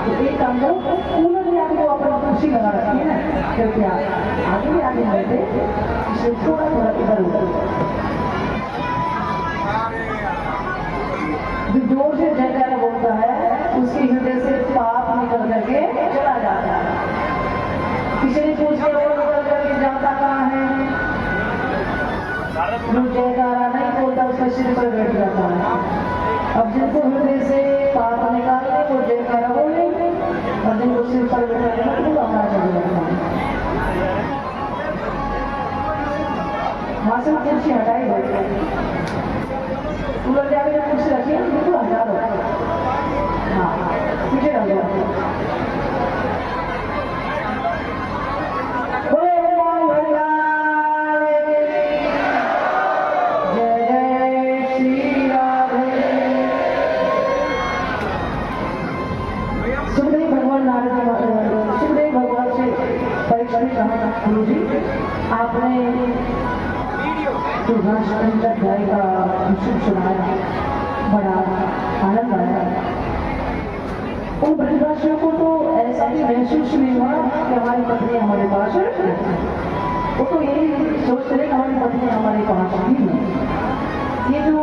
तो एक काम करो, कूलर में आके वो अपन कुर्सी लगा रखी है ना, कृपया आगे आगे बैठे, इसे थोड़ा थोड़ा इधर उधर। जो जोर से जयकारा बोलता है उसके हृदय से पाप निकल करके चला जाता है। किसी ने पूछ लिया वो निकल करके जाता कहाँ है, जो जयकारा नहीं बोलता उसका सिर पर बैठ जाता है। अब जिनको हृदय से पाप निकालने वो जयकारा बोलेंगे, और जिनको सिर पर बैठा तो हमारा चल जाता है। वहां से कुर्सी हटाई बैठे, कूलर जाके जब कुर्सी रखी है बिल्कुल हटा दो, हाँ पीछे रह जाओ। गुरु जी आपने अध्याय का विषय सुनाया, बड़ा आनंद आया। उन ब्रजवासियों को तो ऐसा भी महसूस नहीं हुआ कि हमारी पत्नी हमारे पास है, वो तो यही सोचते रहे कि हमारी पत्नी हमारे पास ही है। ये जो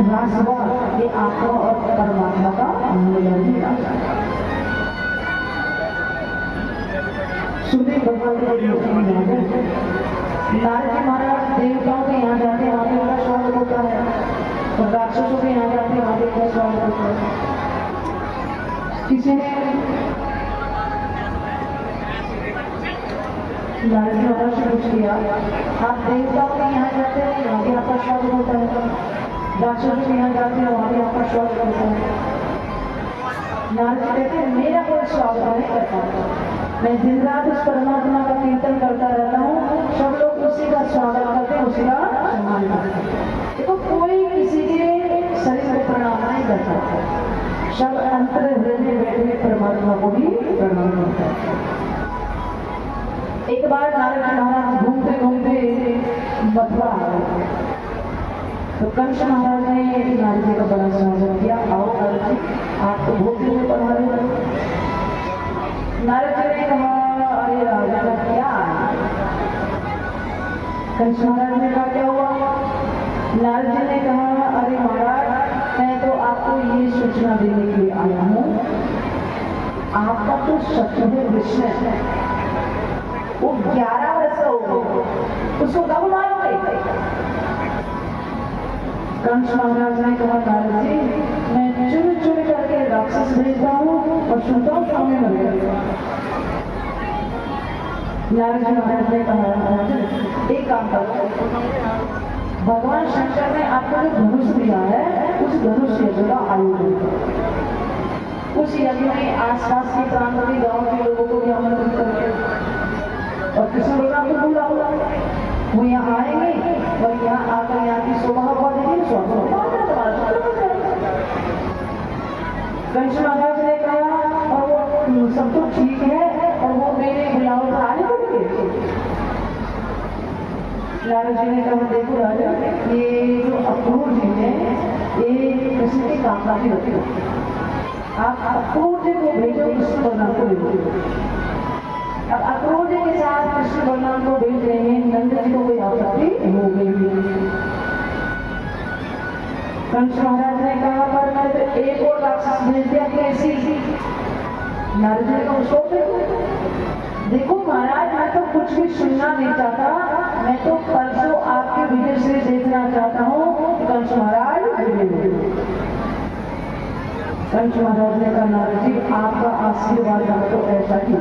रास हुआ ये आत्मा और परमात्मा का मिलन ही आता है। सुखदेव भगवान के नारद जी महाराज देवताओं के यहाँ जाते हैं, वहाँ पे उनका स्वागत होता है, और राक्षसों के यहाँ जाते हैं, वहाँ पे उनका स्वागत होता है। किसी ने नारद जी महाराज से पूछ लिया, आप देवताओं के यहाँ जाते हैं, वहाँ पे आपका स्वागत होता है, राक्षसों के यहाँ जाते हैं, वहाँ पे आपका स्वागत होता है। नारद जी कहते हैं मेरा कोई स्वागत नहीं करता, मैं दिन रात उस परमात्मा का कीर्तन करता रहता हूँ, सब लोग उसी का स्वागत करते हैं, उसी का सम्मान करते हैं। देखो कोई किसी के शरीर को प्रणाम नहीं करता, सब अंतर हृदय में बैठे परमात्मा को भी प्रणाम करता है। एक बार नारद जी महाराज घूमते घूमते मथुरा आ गए, तो कंस महाराज ने नारद जी का बड़ा स्वागत किया, आओ नारद जी आप तो भूखे हुए पधारे। नारद जी ने कहा अरे राजा का क्या है? कंस महाराज ने कहा क्या हुआ? नारद जी ने कहा अरे महाराज मैं तो आपको ये सूचना देने के लिए आया हूँ, आपका तो शत्रु कृष्ण है, वो 11 वर्ष का हो गया, उसको कब मारोगे? कंस महाराज ने कहा नारद जी मैं चुन चुन करके राक्षस भेजता हूँ और सुनता हूँ सामने मर गया। नारद जी महाराज ने कहा एक काम करो, भगवान शंकर ने आपको जो धनुष दिया है उस धनुष यज्ञ का आयोजन करो, उस यज्ञ में आसपास के प्रांत के गांव के लोगों को भी आमंत्रित करके और कृष्ण बलराम को बुलाओ, वो यहाँ आएंगे और यहाँ आकर यहाँ की शोभा देखेंगे, कंस महाराज ने कहा और वो सब तो ठीक है और वो मेरे बुलाओ पर आने पड़ेंगे। नारद जी ने कहा देखो राजा ये जो अक्रूर जी है ये कृष्ण के काम का ही होते हैं, आप अक्रूर जी को भेजो कृष्ण बलराम को भेजो। अब अक्रूर जी के साथ कृष्ण बलराम को भेज रहे हैं, नंद जी को कोई आपत्ति हो गई। कंस महाराज ने कहा पर मैं तो एक और राक्षस भेज दिया कैसी? नारद जी ने उसको देखो महाराज मैं तो कुछ भी सुनना नहीं चाहता, मैं तो परसों आपके विजय से देखना चाहता हूँ। कंस महाराज कंस महाराज ने कहा नारद जी आपका आशीर्वाद तो ऐसा ही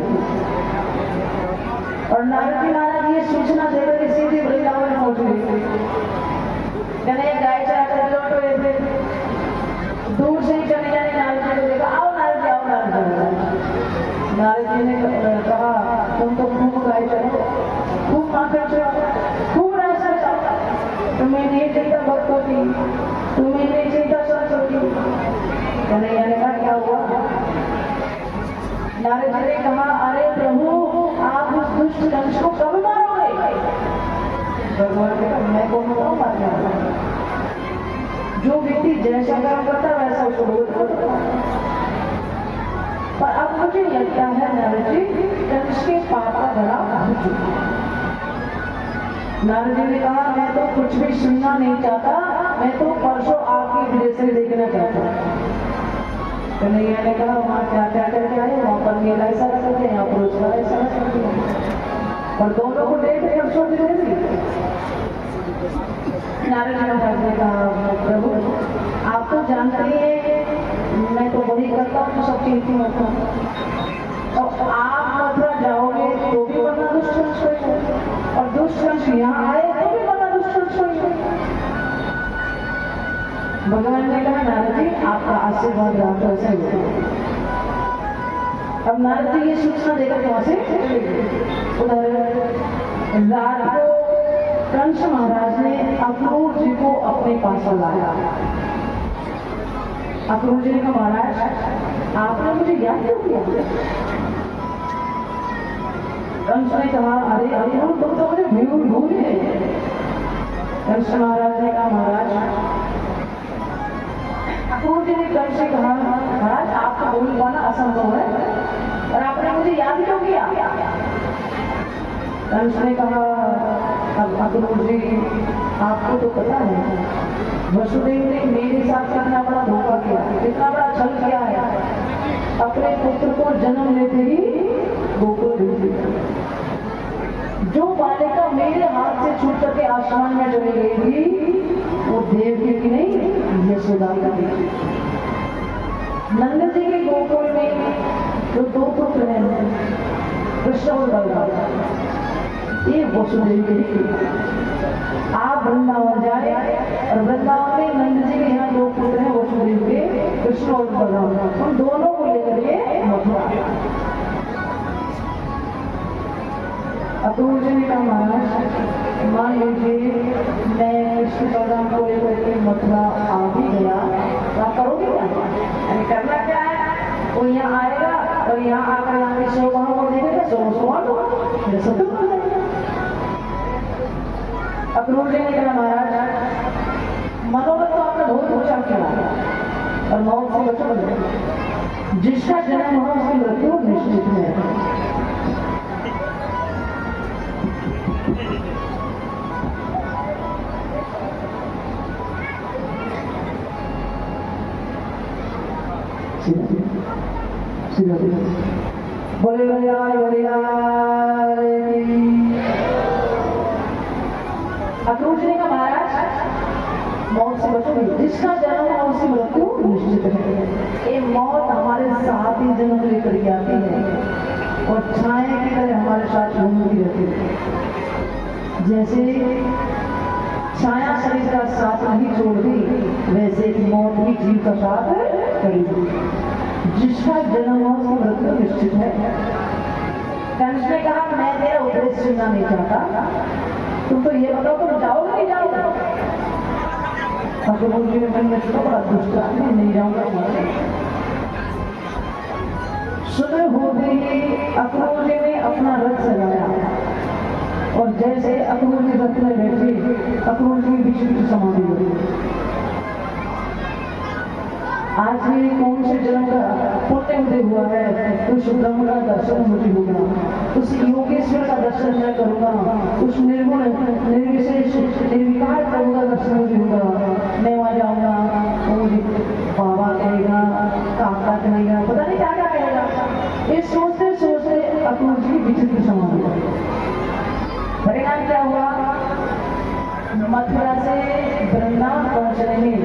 और नारद जी महाराज ये सूचना देकर सीधे वृंदावन पहुंच गए। गाय चराकर लौट रहे थे, दूर से ही चले जाने नारद जी को देखा, आओ नारद जी आओ नारद जी। नारद जी ने कहा तुम तो खूब गाय चलो, खूब माखन चलो, खूब रास्ता चलो, तुम्हें नहीं चिंता भक्त होती, तुम्हें नहीं चिंता सरस्वती। कन्हैया ने कहा क्या हुआ? नारद जी ने कहा अरे प्रभु आप उस दुष्ट कंस को कब मारोगे? भगवान ने कहा मैं कौन बताऊं मारने, जो व्यक्ति जैसा कर्म करता है वैसा उसको भोग करता है। मुझे लगता है नारद जी कंस के पापा बड़ा हो चुका है। नारद जी ने कहा मैं तो कुछ भी सुनना नहीं चाहता, मैं तो परसों आपकी ड्रेसें देखना चाहता हूँ। कन्हैया ने कहा वहाँ क्या क्या करके आए, वहाँ पर मेला ऐसा करके, यहाँ पर उसका ऐसा करके, और दोनों को डेट परसों की दे दी। नारद जी महाराज ने कहा प्रभु आप तो जानते हैं मैं तो वही करता हूँ जो सब चीज होता हूँ, तो आप मथुरा जाओगे तो भी बना दुष्ट और दुष्ट यहाँ आए तो भी बना दुष्ट। भगवान ने कहा नारद जी आपका आशीर्वाद रहा तो ऐसा ही। अब नारद जी ये सूचना देकर वहां से उधर रात को कंस महाराज ने अक्रूर जी को अपने पास बुलाया। अक्रूर जी ने कहा महाराज आपने मुझे याद क्यों किया? कंस ने कहा अरे अक्रूर तुम तो मुझे भूल गए। कंस महाराज ने कहा महाराज, अक्रूर जी ने कंस से कहा महाराज आपका भूल पाना असंभव है और आपने मुझे याद क्यों किया? कंस ने कहा अब अक्रूर जी आपको तो पता है वसुदेव ने मेरे साथ कितना बड़ा धोखा किया, कितना बड़ा छल किया है, अपने पुत्र को जन्म लेते ही गोकुल भेज दिया। जो बालिका मेरे हाथ से छूट करके आसमान में चली गई थी वो देवकी की नहीं यशोदा की। नंद जी के गोकुल में जो दो पुत्र हैं कृष्ण और बलराम, ये वसुदेव के। आप वृंदावन जाए और वृंदावन में नंद जी के यहाँ दो पुत्र हैं वसुदेव के, कृष्ण और बलराम, उन दोनों को लेकर के मथुरा। अक्रूर जी ने कहा महाराज मान लीजिए मैं कृष्ण बलराम को लेकर के मथुरा आ भी गया तो आप करोगे क्या? यानी करना क्या है, वो यहाँ आएगा और यहाँ आकर यहाँ की शोभाओं को देखेगा, अक्रूर जी ने कहा महाराज मनोरथ तो आपने बहुत ऊंचा किया और मौत से बचो, जिसका जन्म हो उसकी मृत्यु निश्चित है। बोले अक्रूर जी ने कहा महाराज मौत से बचोगे, जिसका जन्म हो उसकी मृत्यु निश्चित है। ये मौत हमारे साथ ही जन्म लेकर के आती है और छाया की तरह हमारे साथ घूमती रहती है। जैसे छाया शरीर का साथ नहीं छोड़ती वैसे मौत भी जीव का साथ करेगी। जिसका जन्म हो उसकी मृत्यु निश्चित है। कंस ने कहा मैं तेरा उपदेश सुनना नहीं चाहता, तुम तो ये बताओ तुम जाओगे नहीं जाओगे? अक्रूर जी ने कहा बड़ा दुष्ट आदमी, नहीं जाऊंगा। सुबह हो गई, अक्रूर जी ने अपना रथ सजाया और जैसे अक्रूर जी रथ में बैठे अक्रूर जी विचित्र समाधि हो गई। आज भी कौन से जन्म का पुण्य उदय हुआ है, उस ब्रह्म का दर्शन मुझे होगा, उस योगेश्वर का दर्शन मैं करूंगा, उस निर्गुण निर्विशेष निर्विकार प्रभु का दर्शन मुझे होगा। मैं वहां जाऊंगा तो मुझे बाबा कहेगा, काका कहेगा, पता नहीं क्या क्या कहेगा। ये सोचते सोचते अक्रूर जी विचित्र समाधि हो गई। परिणाम क्या हुआ? मथुरा से वृंदावन पहुंचने में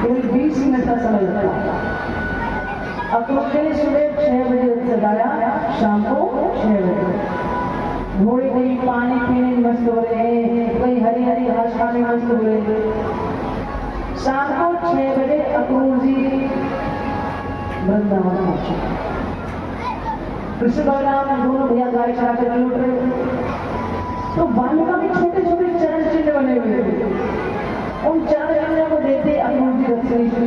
केवल 20 मिनट का समय लगता। अक्रूर जी ने सुबह 6 बजे सजाया, शाम को 6 बजे। घोड़े कहीं पानी पीने में मस्त हो रहे हैं, कहीं हरी हरी घास खाने में मस्त हो रहे हैं। शाम को 6 बजे अक्रूर जी वृंदावन पहुंचे। कृष्ण बलराम दोनों भैया गाय चढ़ा कर लौट रहे, तो बालिका में छोटे छोटे चरण चिन्ह बने हुए थे। उन चरण चिन्हों को देते अक्रूर जी रथ से नीचे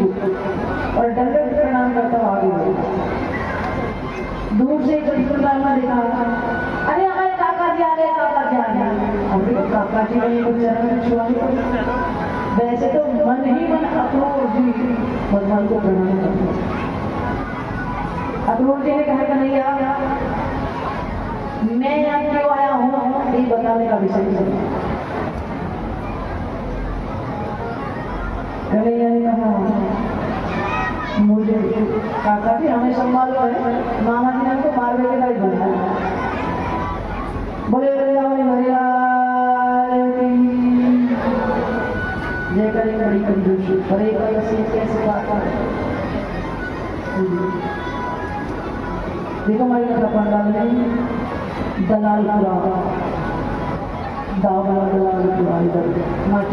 और दंडवत प्रणाम करता आगे बढ़े। दूर से कृष्ण ने देखा, अरे हमारे काका जी आ रहे, काका जी आ रहे। अरे काका जी ने कुछ चरण छुआ। वैसे तो मन ही मन अक्रूर जी भगवान को प्रणाम करते। अक्रूर जी ने कहा कन्हैया मैं यहाँ क्यों आया हूँ ये बताने का विषय है। कन्हैया ने कहा मुझे काका जी हमें संभालो है, मामा जी ने हमको मारने के लिए बुलाया। बोले जय करें बड़ी कंजूसी बड़े कैसे बात है। देखो हमारे पंडाल में दलाल पूरा दावला दलाल पूरा इधर माँ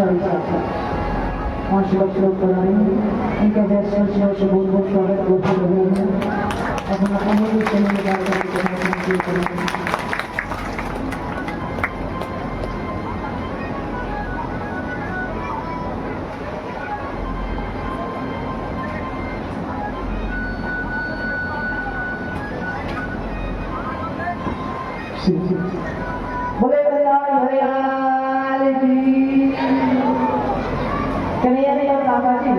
40 लोग बना रहे हैं। इनका वैष्णव से बहुत बहुत स्वागत होते रहे हैं। अपना अमूल्य समय निकाल कर बोले हरियाल जी। कन्हैया ने कहा काका जी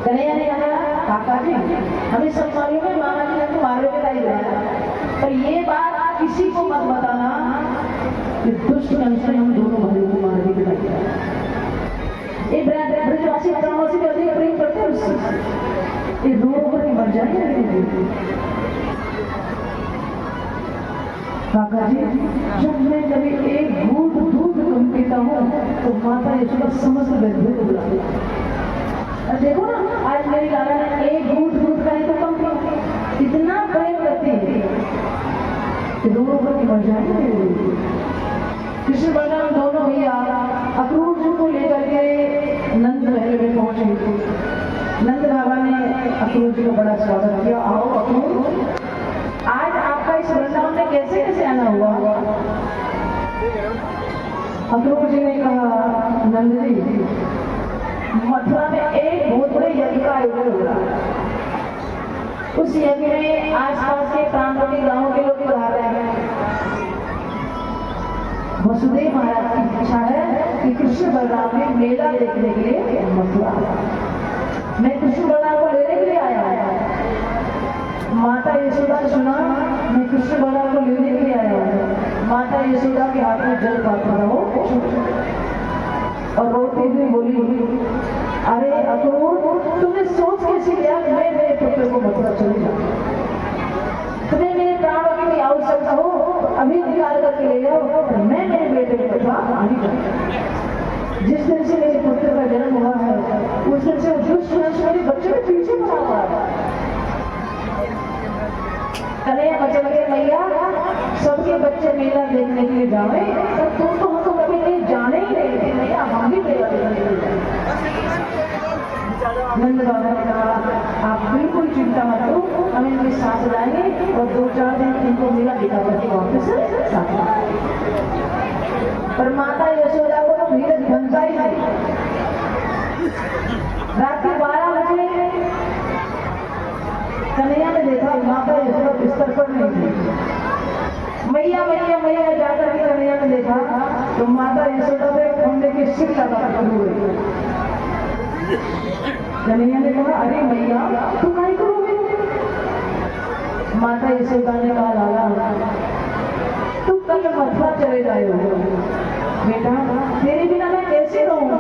कन्हैया ने कहा काका जी हमें सब मालूम है मामा जी ने तो मारने के लिए बुलाया, पर ये बात किसी को मत बताना कि दुष्ट कंस ने हम दोनों भाइयों को मारने के लिए ये ब्रजवासी ब्रह्मवासी को अधिक प्रेम करते हैं उससे ये दोनों पर मर जाएंगे। काका जी जब मैं कभी एक घूंट दूध कम पीता हूँ तो माता यशोदा समस्त वैद्य को बुलाती है। देखो ना आज मेरी लाला ने एक घूंट दूध का ही तो कम पिया, इतना प्रेम करती है कि दोनों को मर जाएंगे। कृष्ण बलराम दोनों भैया अक्रूर जी को लेकर के नंद महल में पहुंचे। नंद बाबा ने अक्रूर जी का बड़ा स्वागत किया। आओ अक्रूर आज आपका इस वृंदावन में कैसे कैसे आना हुआ। अक्रूर जी ने कहा नंद जी मथुरा में एक बहुत बड़े यज्ञ का आयोजन हो रहा है, उस यज्ञ में आसपास के प्रांतों के गांवों के लोग पधार रहे हैं। वसुदेव महाराज की इच्छा है कि कृष्ण बलराम में मेला देखने के लिए मथुरा, मैं कृष्ण बलराम को लेने के लिए आया हूँ। माता यशोदा ने सुना मैं कृष्ण बलराम को लेने के लिए आया हूँ। माता यशोदा के हाथ में जल पात्र था वो और रोती हुई बोली अरे अक्रूर तुमने सोच कैसे लिया कि मैं मेरे पुत्र को मथुरा चले जाऊं। तुम्हें मेरे प्राणों की भी आवश्यकता हो अभी निकाल करके ले जाओ, मैं मेरे बेटे को मथुरा नहीं जाऊंगा। जिस दिन से मेरे पुत्र का जन्म हुआ है उस दिन से दुष्ट मेरे बच्चे के पीछे पड़ा हुआ है। कन्हैया बच्चे लगे मैया सबके बच्चे मेला देखने के लिए जावे और तुम तो हमको कभी नहीं जाने ही नहीं थे मैया, हम भी मेला देखने के लिए जाए। नंद बाबा ने कहा आप बिल्कुल चिंता मत करो, हम इनके साथ जाएंगे और 2-4 दिन इनको मेला दिखा करके वापस साथ लाएंगे। पर माता यशोदा को तो धीरज बनता ही नहीं। रात के 12 बजे कन्हैया ने देखा माता यशोदा बिस्तर पर नहीं थी। मैया मैया मैया जाकर के कन्हैया ने देखा तो माता यशोदा पे खंबे की सिर लगा हुए। कन्हैया ने कहा अरे मैया तू क्या करोगे। माता यशोदा ने कहा लाला तू कल मथुरा चले जाओ बेटा, तेरे बिना मैं कैसे रहूंगा।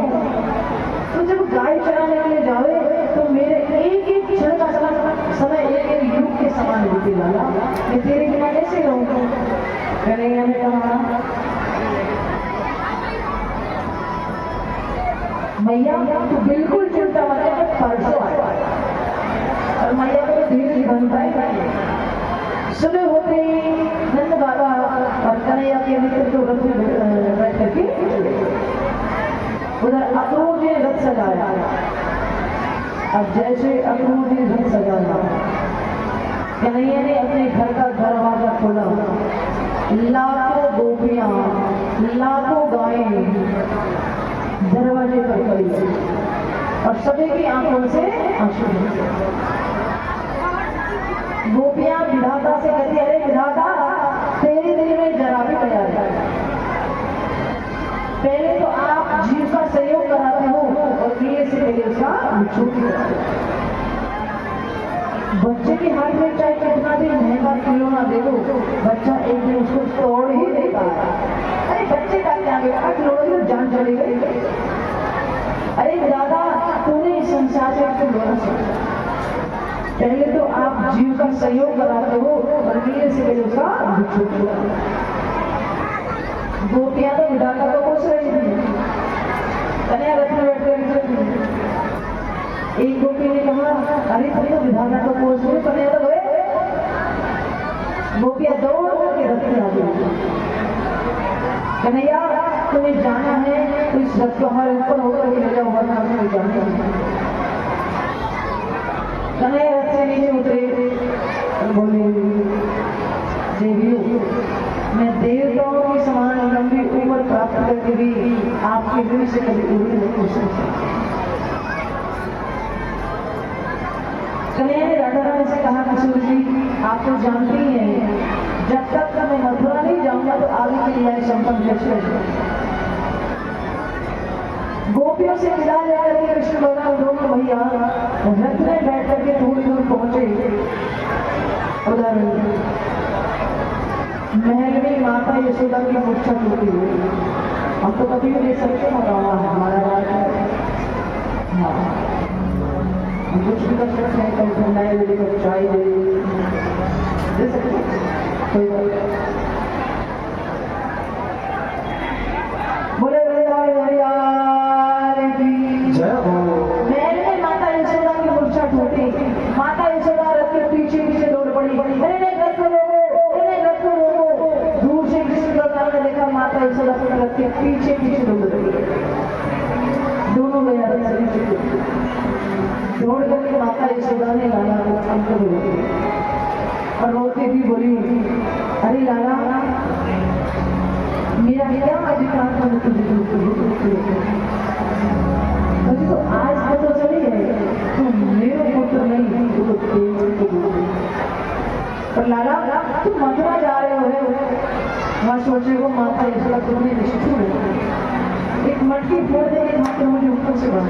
तो जब गाय चराने के लिए जाओ तो मेरे एक एक क्षण का समय एक एक युग के समान बीते लाला, मैं तेरे बिना कैसे रहूंगा। कन्हैया ने कहा मैया तो बिल्कुल चिंता मत कर, परसों आया। और मैया को धीरे धीरे बनता है। सुबह होते ही नंद बाबा और कन्हैया के मित्र जो रथ में बैठ करके उधर अक्रूर ने रथ सजाया। अब जैसे अक्रूर ने रथ सजाया, कन्हैया ने अपने घर का दरवाजा खोला। लाखों गोपियां, लाखों गायें दरवाजे पर खड़ी और सभी की आंखों से आंसू। गोपियां विधाता से कहती, अरे विधाता, तेरे दिल में जरा भी दया है। पहले तो आप जीव का सहयोग कराते हो और प्रिय से पहले उसका छूट कराते हो। बच्चे के हाथ में चाहे कितना भी महंगा खिलौना दे दो, बच्चा एक दिन उसको तोड़ ही देता है। अरे बच्चे का क्या बेटा, खिलौने में जान चली गई। अरे दादा, तूने इस संसार से क्यों बड़ा सोचा? पहले तो आप जीव का सहयोग कराते हो और धीरे से पहले उसका छूट कराते हो। गोपियां तो विधाता को कोस रही थी, कन्हैया रथ में बैठ कर। एक गोपी ने कहा, अरे तुम तो विधाता को कोस रहे, कन्हैया तो गए। गोपियां दौड़ करके रथ में आ गई। कन्हैया, तुम्हें जाना है तो इस रथ को हमारे ऊपर होकर के ले जाओ, वरना हमें नहीं जाना। कन्हैया रथ से नीचे उतरे और बोले, देवियों, मैं देवताओं की समान लंबी उम्र प्राप्त करके भी आपके दिल से कभी उड़ी नहीं हो सकती। कन्हैया ने राधा रानी से कहा, किशोर जी, आप तो जानते ही हैं, जब तक मैं मथुरा नहीं जाऊंगा तो आगे की न्याय संपन्न कैसे होगा। गोपियों से विदा लेकर के कृष्ण बलराम दोनों भैया रथ में बैठ करके थोड़ी दूर पहुंचे। उधर महल में माता यशोदा की मूर्छा टूटी हुई। हम तो कभी भी देख सकते हैं, हमारा राज है। हाँ, हम कुछ भी कर सकते हैं, कभी ठंडाई दे, कभी चाय दे सकते हैं, कोई बात नहीं। बोले जय हो। महल में माता यशोदा की मूर्छा टूटी। माता यशोदा रथ के पीछे पीछे दौड़ पड़ी। अरे नहीं, रथ को रोको, अरे रथ को रोको। दूर से कृष्ण बलराम ने देखा माता यशोदा को रथ के पीछे पीछे दौड़ रही। दोनों गया दौड़ करके माता यशोदा ने लाला को अंदर और रोती भी बोली, अरे लाला, मेरा क्या अधिकार था मुझे तो आज पता चली है तू मेरे पुत्र नहीं, तू तो पर लाला, तुम मथुरा जा रहे हो, वहां सोचे को माता यशोदा तुमने निष्ठुर एक मटकी फोड़ देंगे, मात्र मुझे ऊपर से बांध।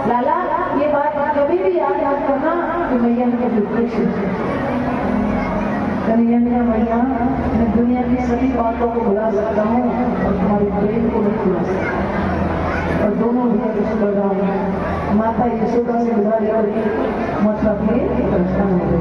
लाला, ये बात कभी भी याद करना कि मैया ने कन्हैया ने, मैया, मैं दुनिया की सभी बातों को भुला सकता हूँ और तुम्हारे प्रेम को नहीं भुला सकता। और दोनों भैया कृष्ण बलराम माता यशोदा से विदा लेकर मथुरा के प्रस्थान हो गए।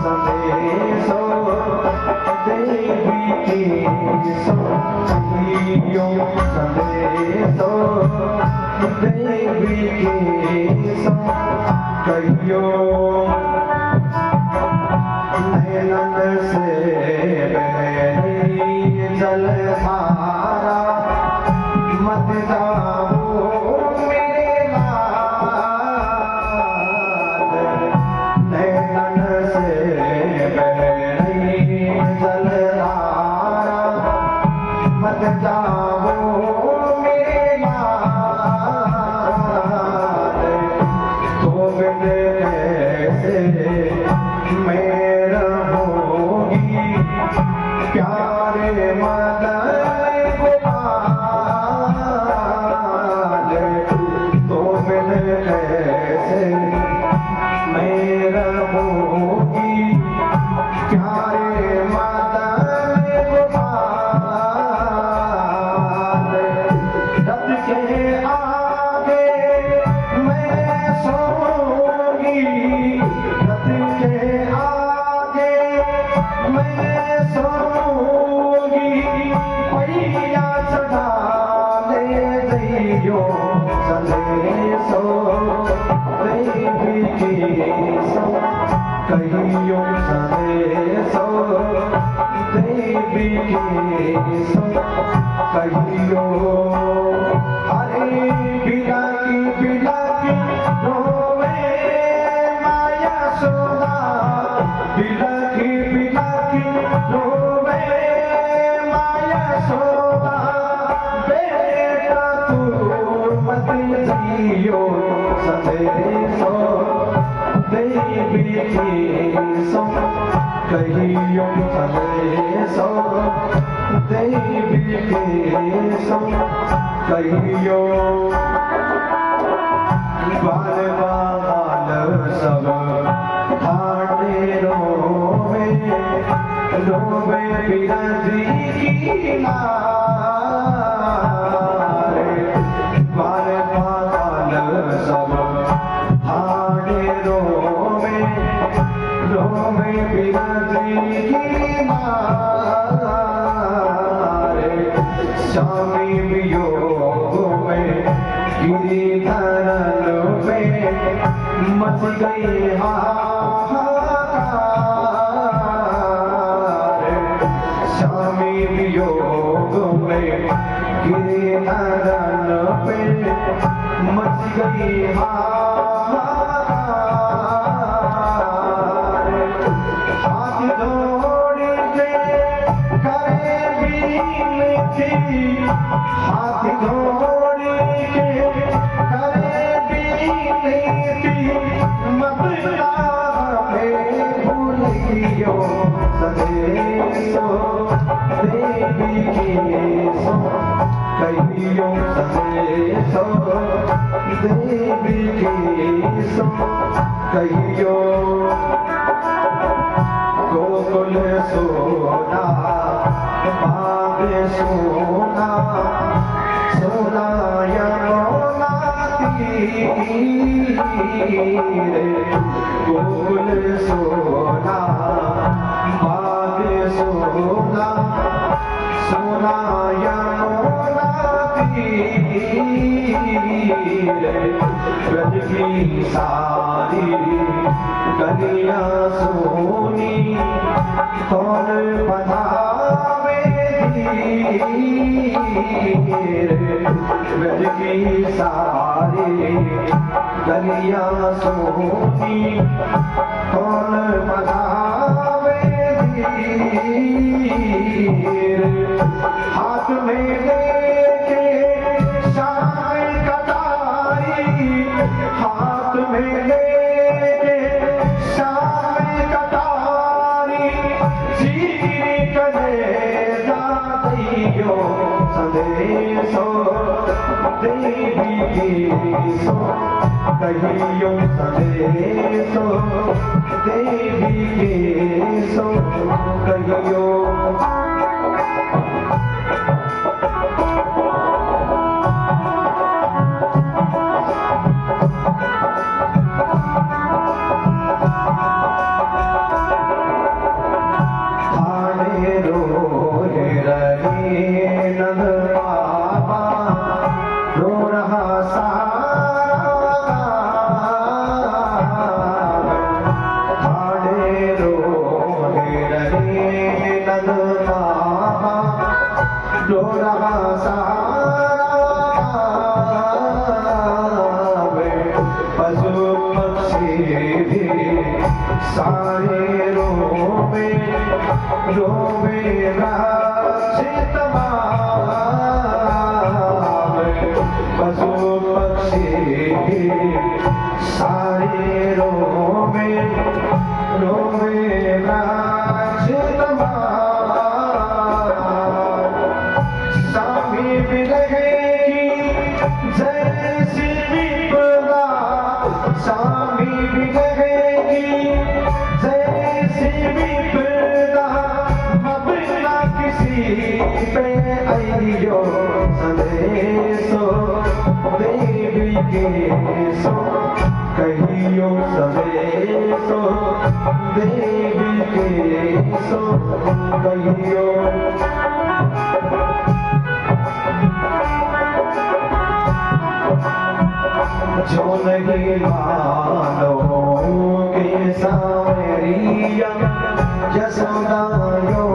संदेशो सो कहियो संदेशो देवी के सो कहियो नैनन से बहरी जलधारा मत जाओ मेरे लाल नैनन से बहरी जलधारा मत जाओ मेरे लाल तो बिन ऐसे मैं रहूंगी प्यारे मदन गोपाल तो बिन ऐसे मैं रहूंगी प्यारे मदन गोपाल रथ के आगे मैं सोऊंगी रथ के आगे मैं सोऊंगी पैया चढ़ा ले जइयो संदेशो देवी की सो कहियो संदेशो देवी की सो कहियो अरे बिलकी रोवे माया सोना बिलकी रोवे माया सोना बेटा तू मत जियो संदेशो देवी की सो कहियो संदेशो देवी की सो कहियो बाल बाल सब ठाणे रोवे रोवे बिरजी की नारे बाल बाल सब ठाणे रोवे रोवे बिरजी की नारे स्वामी वियोग में गिरिधरन में मच गई हाहाकार स्वामी वियोग में गिरिधरन में मच गई हाहाकार हाथ जोड़ के करे बीनती हाथ जोड़ के करे बीनती ममता में भूलियो संदेशो देवी की सो कहियो संदेशो देवी की सो कहियो गोकुल सोना बागे सोना सोना यमुना तीरे गोकुल सोना बागे सोना सोना यमुना तीरे ब्रज की सारी गलियां सोनी कौन बधावे धीरे ब्रज की सारी गलियां सोनी कौन बधावे धीरे हाथ में लेके शाम कटारी हाथ में लेके शाम कटारी चीर करे जातियो संदेशो देवी की सो कहियो संदेशो देवी की सो कहियो रो रही रोवे वृक्ष तमाम, पशु पक्षी सारे रोवे वृक्ष तमाम। स्वामी विरह की जैसी विपदा, स्वामी विरह की जैसी विपदा, अब ना किसी पे आइयो संदेशो देवी के सो, कहियो संदेशो देवी के सो कहियो। जो नहीं मानो के सावरिया, यशोदा यो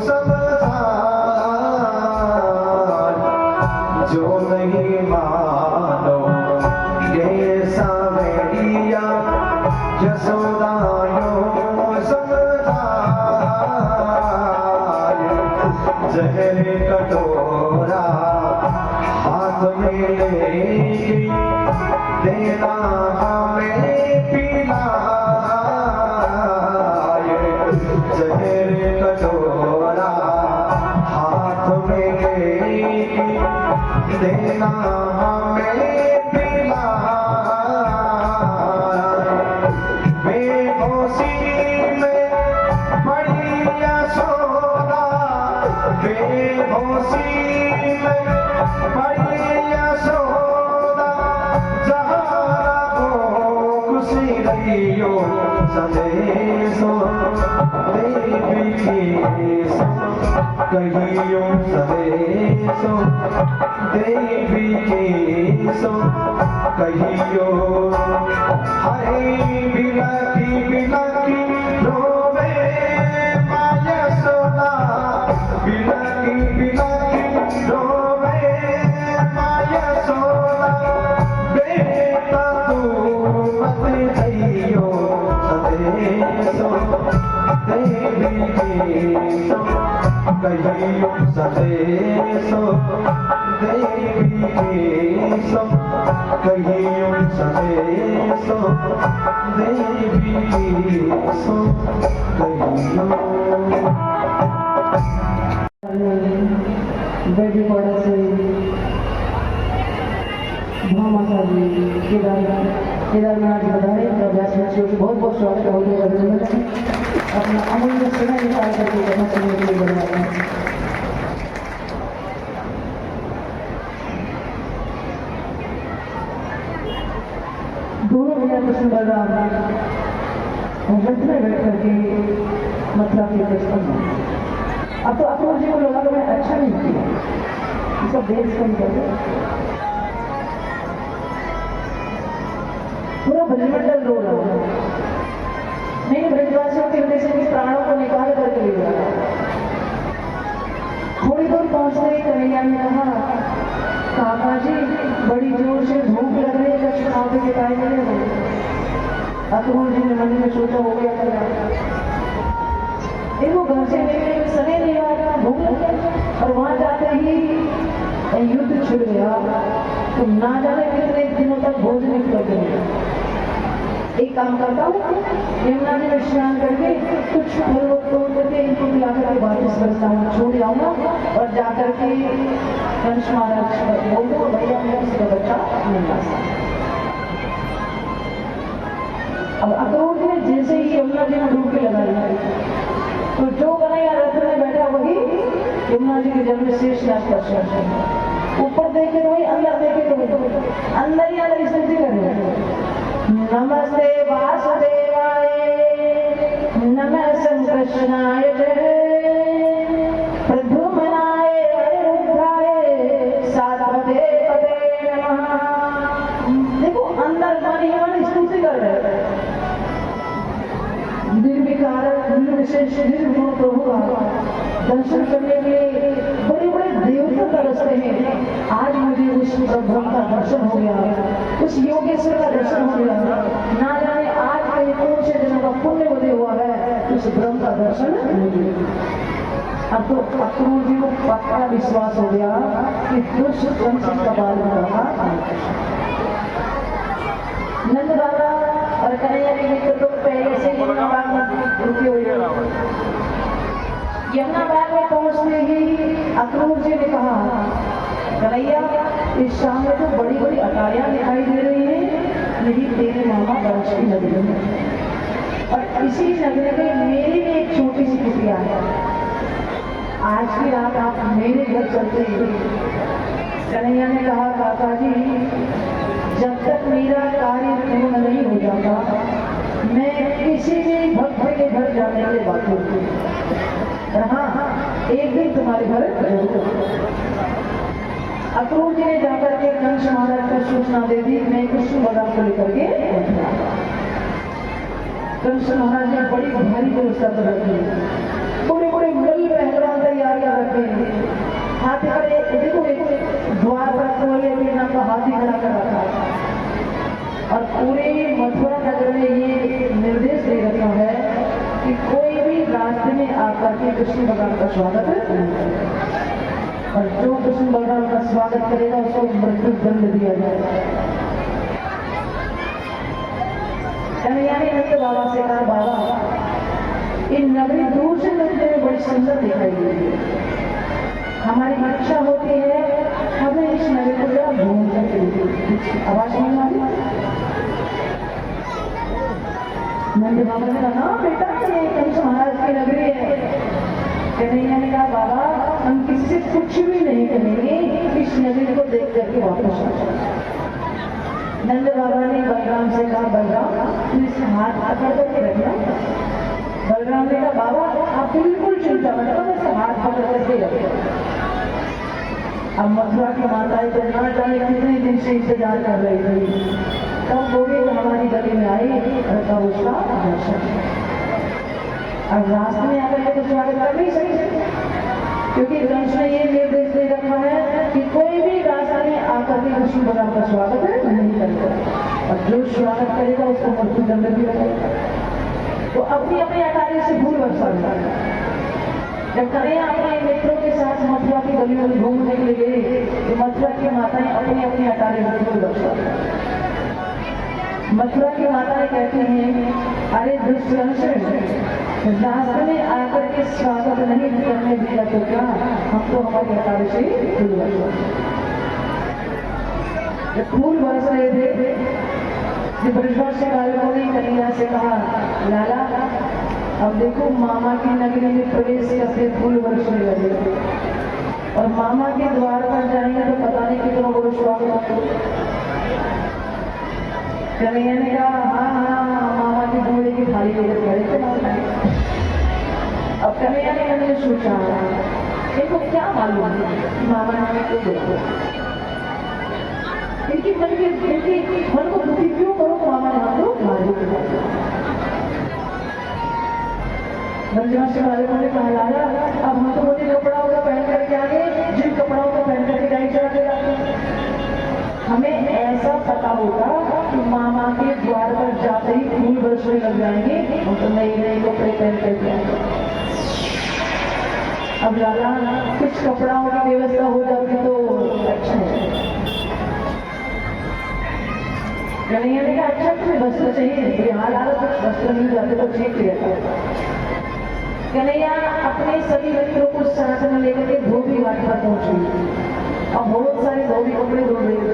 समझार। जो नहीं मानो के सावरिया, यशोदा यो समझार। जहर कटोरा हाथ में लेके देना हमें पिलाए। जहर कटोरा हाथ में लेके देना हमें पिलाए। बेहोशी में पड़ी यशोदा, बेहोशी में पड़ी यशोदा, जहाँ को खुशी रहियो संदेशो देवी की सो, कहियो संदेशो देवी की सो कहियो। हरे बिलकी बिलकी रोवे माँ यशोदा, बिलकी बिलकी रोवे माँ यशोदा। बेटा तू मत जइयो संदेशो देवी के सो, कहियो संदेशो देवी के सो, कहियो संदेशो देवी के सो कहियो। बेटी पड़ा से माता जी केदारनाथ बधाई अभ्यासियों को बहुत बहुत स्वागत है। अभिनंदन है अपना अमूल्य समय निकाल करके कथा सुनने के लिए बनाया है। दोनों भैया कृष्ण बलराम व्रत में बैठ करके मथुरा के बचपन में, अब तो अक्रूर जी को लगा कि मैं अच्छा नहीं किया, ये सब देश कम कर पूरा ब्रजमंडल रो रहा है। नहीं ब्रजवासियों के हृदय से प्राणों को निकाल करके ले रहा। थोड़ी दूर पहुंचते ही कन्हैया ने कहा, काका जी बड़ी जोर से भूख लग रही है, कुछ खाने के टाइम नहीं हो। अक्रूर जी ने मन में सोचा हो गया था, देखो घर से निकले समय नहीं आया, भूख लग गई और वहां जाते ही युद्ध छिड़ गया, तो ना जाने कितने दिनों तक भोज नहीं करते। एक काम करता हूँ, यमुना जी में स्नान करके कुछ फल तोड़ करके इनको खिला करके वापस करता हूँ, छोड़ जाऊंगा और जाकर के कंस महाराज बोल दो भैया मेरा किसी का बच्चा नहीं ला सकता। अब अक्रूर जी ने जैसे ही यमुना जी में डुबकी लगाई, तो जो कन्हैया रथ में बैठा वही यमुना जी के जल में शेष नाश कर सकते। ऊपर देखे तो वही, अंदर देखे तो वही, अंदर ही अंदर स्थिति करे। नमस्ते वासुदेवाय नमः कृष्णाय प्रद्युम्नाय अनिरुद्धाय साधवे पदे नमः। देखो अंदर मन ही मन स्तुति कर रहे हैं। निर्विकार निर्विशेष निर्गुण प्रभु का दर्शन करने के लिए बड़े बड़े देवता तरसते हैं। आज मुझे उस ब्रह्म का दर्शन हो गया, उस योगेश्वर का दर्शन हो गया। ना जाने आज कहीं कौन से जन्म का पुण्य उदय हुआ है, उस ब्रह्म का दर्शन दर्शन मुझे। अब तो अक्रूर जी को पक्का विश्वास हो गया कि दुष्ट कंस का बाल रहा। नंद बाबा और कन्हैया के मित्र तो पहले से यमुना बाग में रुके हुए थे। यमुना बाग में पहुंचते ही अक्रूर जी ने कहा, कन्हैया इस शाम में तो बड़ी बड़ी अटारियां दिखाई दे रही हैं, यही तेरे मामा कंस की नगरी में, और इसी नगरी में मेरी भी एक छोटी सी कुटिया है। आज की रात आप मेरे घर चलते हैं। कन्हैया ने कहा, काका जी जब तक मेरा कार्य पूर्ण नहीं हो जाता मैं किसी भी भक्त के घर जाने के बात होती, हाँ एक दिन तुम्हारे घर जरूर। अक्रूर जी ने जाकर के कंस महाराज को सूचना दे दी, मैं कृष्ण बलराम को लेकर के पहुंचा। कंस महाराज ने बड़ी भारी व्यवस्था कर रखी, बड़े बड़े मल पहलवान तैयारियां रखे, हाथी खड़े, देखो द्वार पर कोई नाम का हाथी खड़ा कर रखा है, और पूरे मथुरा नगर में ये निर्देश दे रखा है कि कोई भी रास्ते में आकर के कृष्ण भगवान का स्वागत नहीं, और जो कृष्ण भगवान का स्वागत करेगा उसको मृत्यु दंड दिया जाएगा। कन्हैया ने नंद बाबा से कहा, बाबा इन नगरी दूर से लगने में बड़ी सुंदर दिखाई दे रही है, हमारी इच्छा होती है हमें इस नगरी को जरा घूम करके। आवाज नहीं आ रही? नंद बाबा ने कहा, हाँ बेटा ये कंस महाराज की नगरी है। कन्हैया ने कहा, बाबा हम किसी से कुछ भी नहीं कहेंगे, इस नगरी को देख करके वापस आ जाए। नंद बाबा ने बलराम से कहा, बलराम तू इसका हाथ पकड़ करके रखना। बलराम ने कहा, बाबा आप बिल्कुल चिंता मत करो, इसका हाथ पकड़ करके रखना। अब मथुरा की माताएं तो ना जाने कितने दिन से इंतजार कर रही थी, तब वो भी हमारी गली में आई और तब उसका दर्शन। अब रास्ते में आकर के तो स्वागत कर नहीं सकते, क्योंकि कंस ने ये निर्देश दे रखा है कि कोई भी रास्ते में आकर के कृष्ण भगवान का स्वागत नहीं करेगा, और जो स्वागत करेगा उसको मृत्यु दंड भी रहेगा। तो अपनी अपनी अटारी से भूल बरसा जब कन्हैया अपने मित्रों के साथ मथुरा की गलियों में घूमने के लिए गए तो मथुरा की माताएं अपनी अपनी अटारी से भूल बरसा। मथुरा की माताएं कहती हैं, अरे दुष्ट रास्ते में आकर के स्वागत नहीं करने दिया तो क्या, हम तो हमारी अटारी से फूल बरस। जब फूल बरस रहे थे कि ब्रजवासी बालकों ने कन्हैया से कहा, लाला अब देखो मामा की नगरी में प्रवेश करके फूल बरसने लगे, और मामा के द्वार पर जाएंगे तो पता नहीं कितना बड़ा स्वागत हो। कन्हैया ने कहा, हाँ हाँ मामा की घोड़े की थाली लेकर खड़े थे। अब कन्हैया ने मैंने सोचा, इनको क्या मालूम मामा ने क्यों देखो, इनकी मन को दुखी क्यों करो, मामा ने हम लोग मालूम। ब्रजवासी बालकों ने कहा, लाला अब हम तो मोटे कपड़ाओं को पहन करके आगे, जिन कपड़ाओं को पहन करके गाड़ी चढ़ाते जाते, हमें ऐसा पता होगा कि मामा के द्वार पर जाते ही फूल बरसने लग जाएंगे, हम तो नए नए कपड़े पहन करके आएंगे। अब लाला कुछ कपड़ाओं की व्यवस्था हो जाती तो अच्छा है। कन्हैया ने कहा, अच्छा तुम्हें वस्त्र चाहिए, यहाँ लाला कुछ वस्त्र मिल जाते तो ठीक रहता। कन्हैया अपने सभी मित्रों को साथ में लेकर के धोबी घाट पर पहुंची, और बहुत सारे धोबी कपड़े धो रहे थे।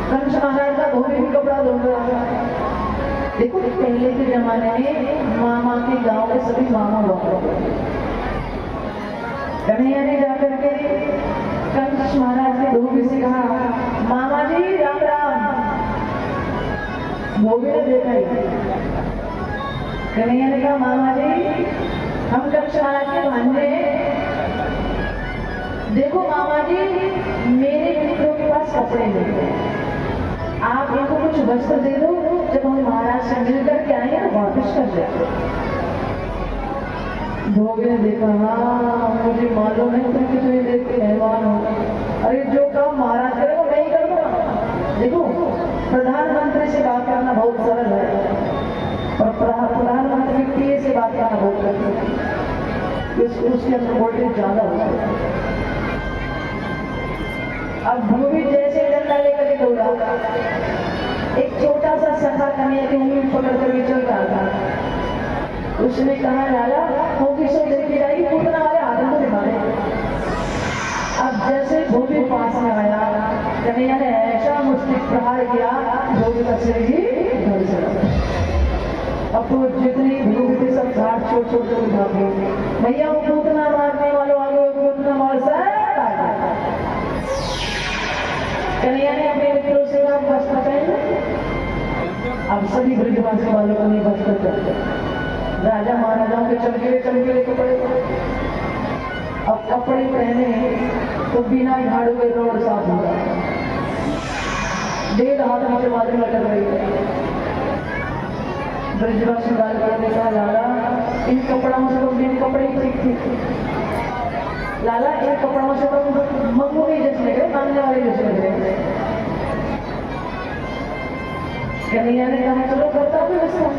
कंस महाराज का धोबी भी कपड़ा धो रहा था। देखो पहले के जमाने में मामा के गांव के सभी मामा हुआ करते। कन्हैया ने जाकर के कंस महाराज के धोबी से कहा, मामा जी राम राम। धोबी ने देखा ही। कन्हैया ने कहा, मामा जी हम कंस महाराज के भांजे हैं, देखो मामा जी मेरे मित्रों के पास कपड़े नहीं हैं, आप इनको कुछ वस्त्र दे दो, जब हम महाराज से मिल करके आएंगे तो वापस कर देंगे। धोबी ने देखा, हाँ मुझे मालूम है तुम कितने देर के मेहमान हो, अरे जो काम महाराज करे वो मैं ही कर दूंगा। देखो प्रधानमंत्री से बात करना बहुत सरल है, और प्रधानमंत्री से बात करना बहुत करती है, उसके अंदर वोल्टेज ज्यादा होता है। अब भूमि जैसे डंडा लेकर के दौड़ा, एक छोटा सा सखा कन्या की उंगली पकड़ कर के चल रहा था। उसने कहा लाला होगी सो देखी जाएगी, पूतना वाले आदम को दिखा दे। अब जैसे धोबी पास में आया, कन्हैया ने ऐसा मुश्किल प्रहार किया, धोबी का सिर ही ढल चला। अब तो जितनी धोबी थे सब झाड़ छोड़ छोड़ कर भागे। भैया वो पूतना मारने वालों आगे, वो पूतना मार सब कन्हैया ने अपने मित्रों से कहा वस्त्र पहन। अब सभी ब्रजवासी वालों को नहीं वस्त्र पहनते, राजा महाराजाओं के चमकीले चमकीले कपड़े। अब कपड़े पहने तो बिना झाड़ू के रोड साफ होगा, 1.5 हाथ नीचे बादल लटक रही है। ब्रजवासी बालकों ने कहा लाला इन कपड़ों से तो बिन कपड़े ठीक ठीक, लाला इन कपड़ों से तो मंगूरी जैसे लग रहे, मांगने वाले जैसे लग रहे। कन्हैया ने कहा चलो करता हूँ वैसा।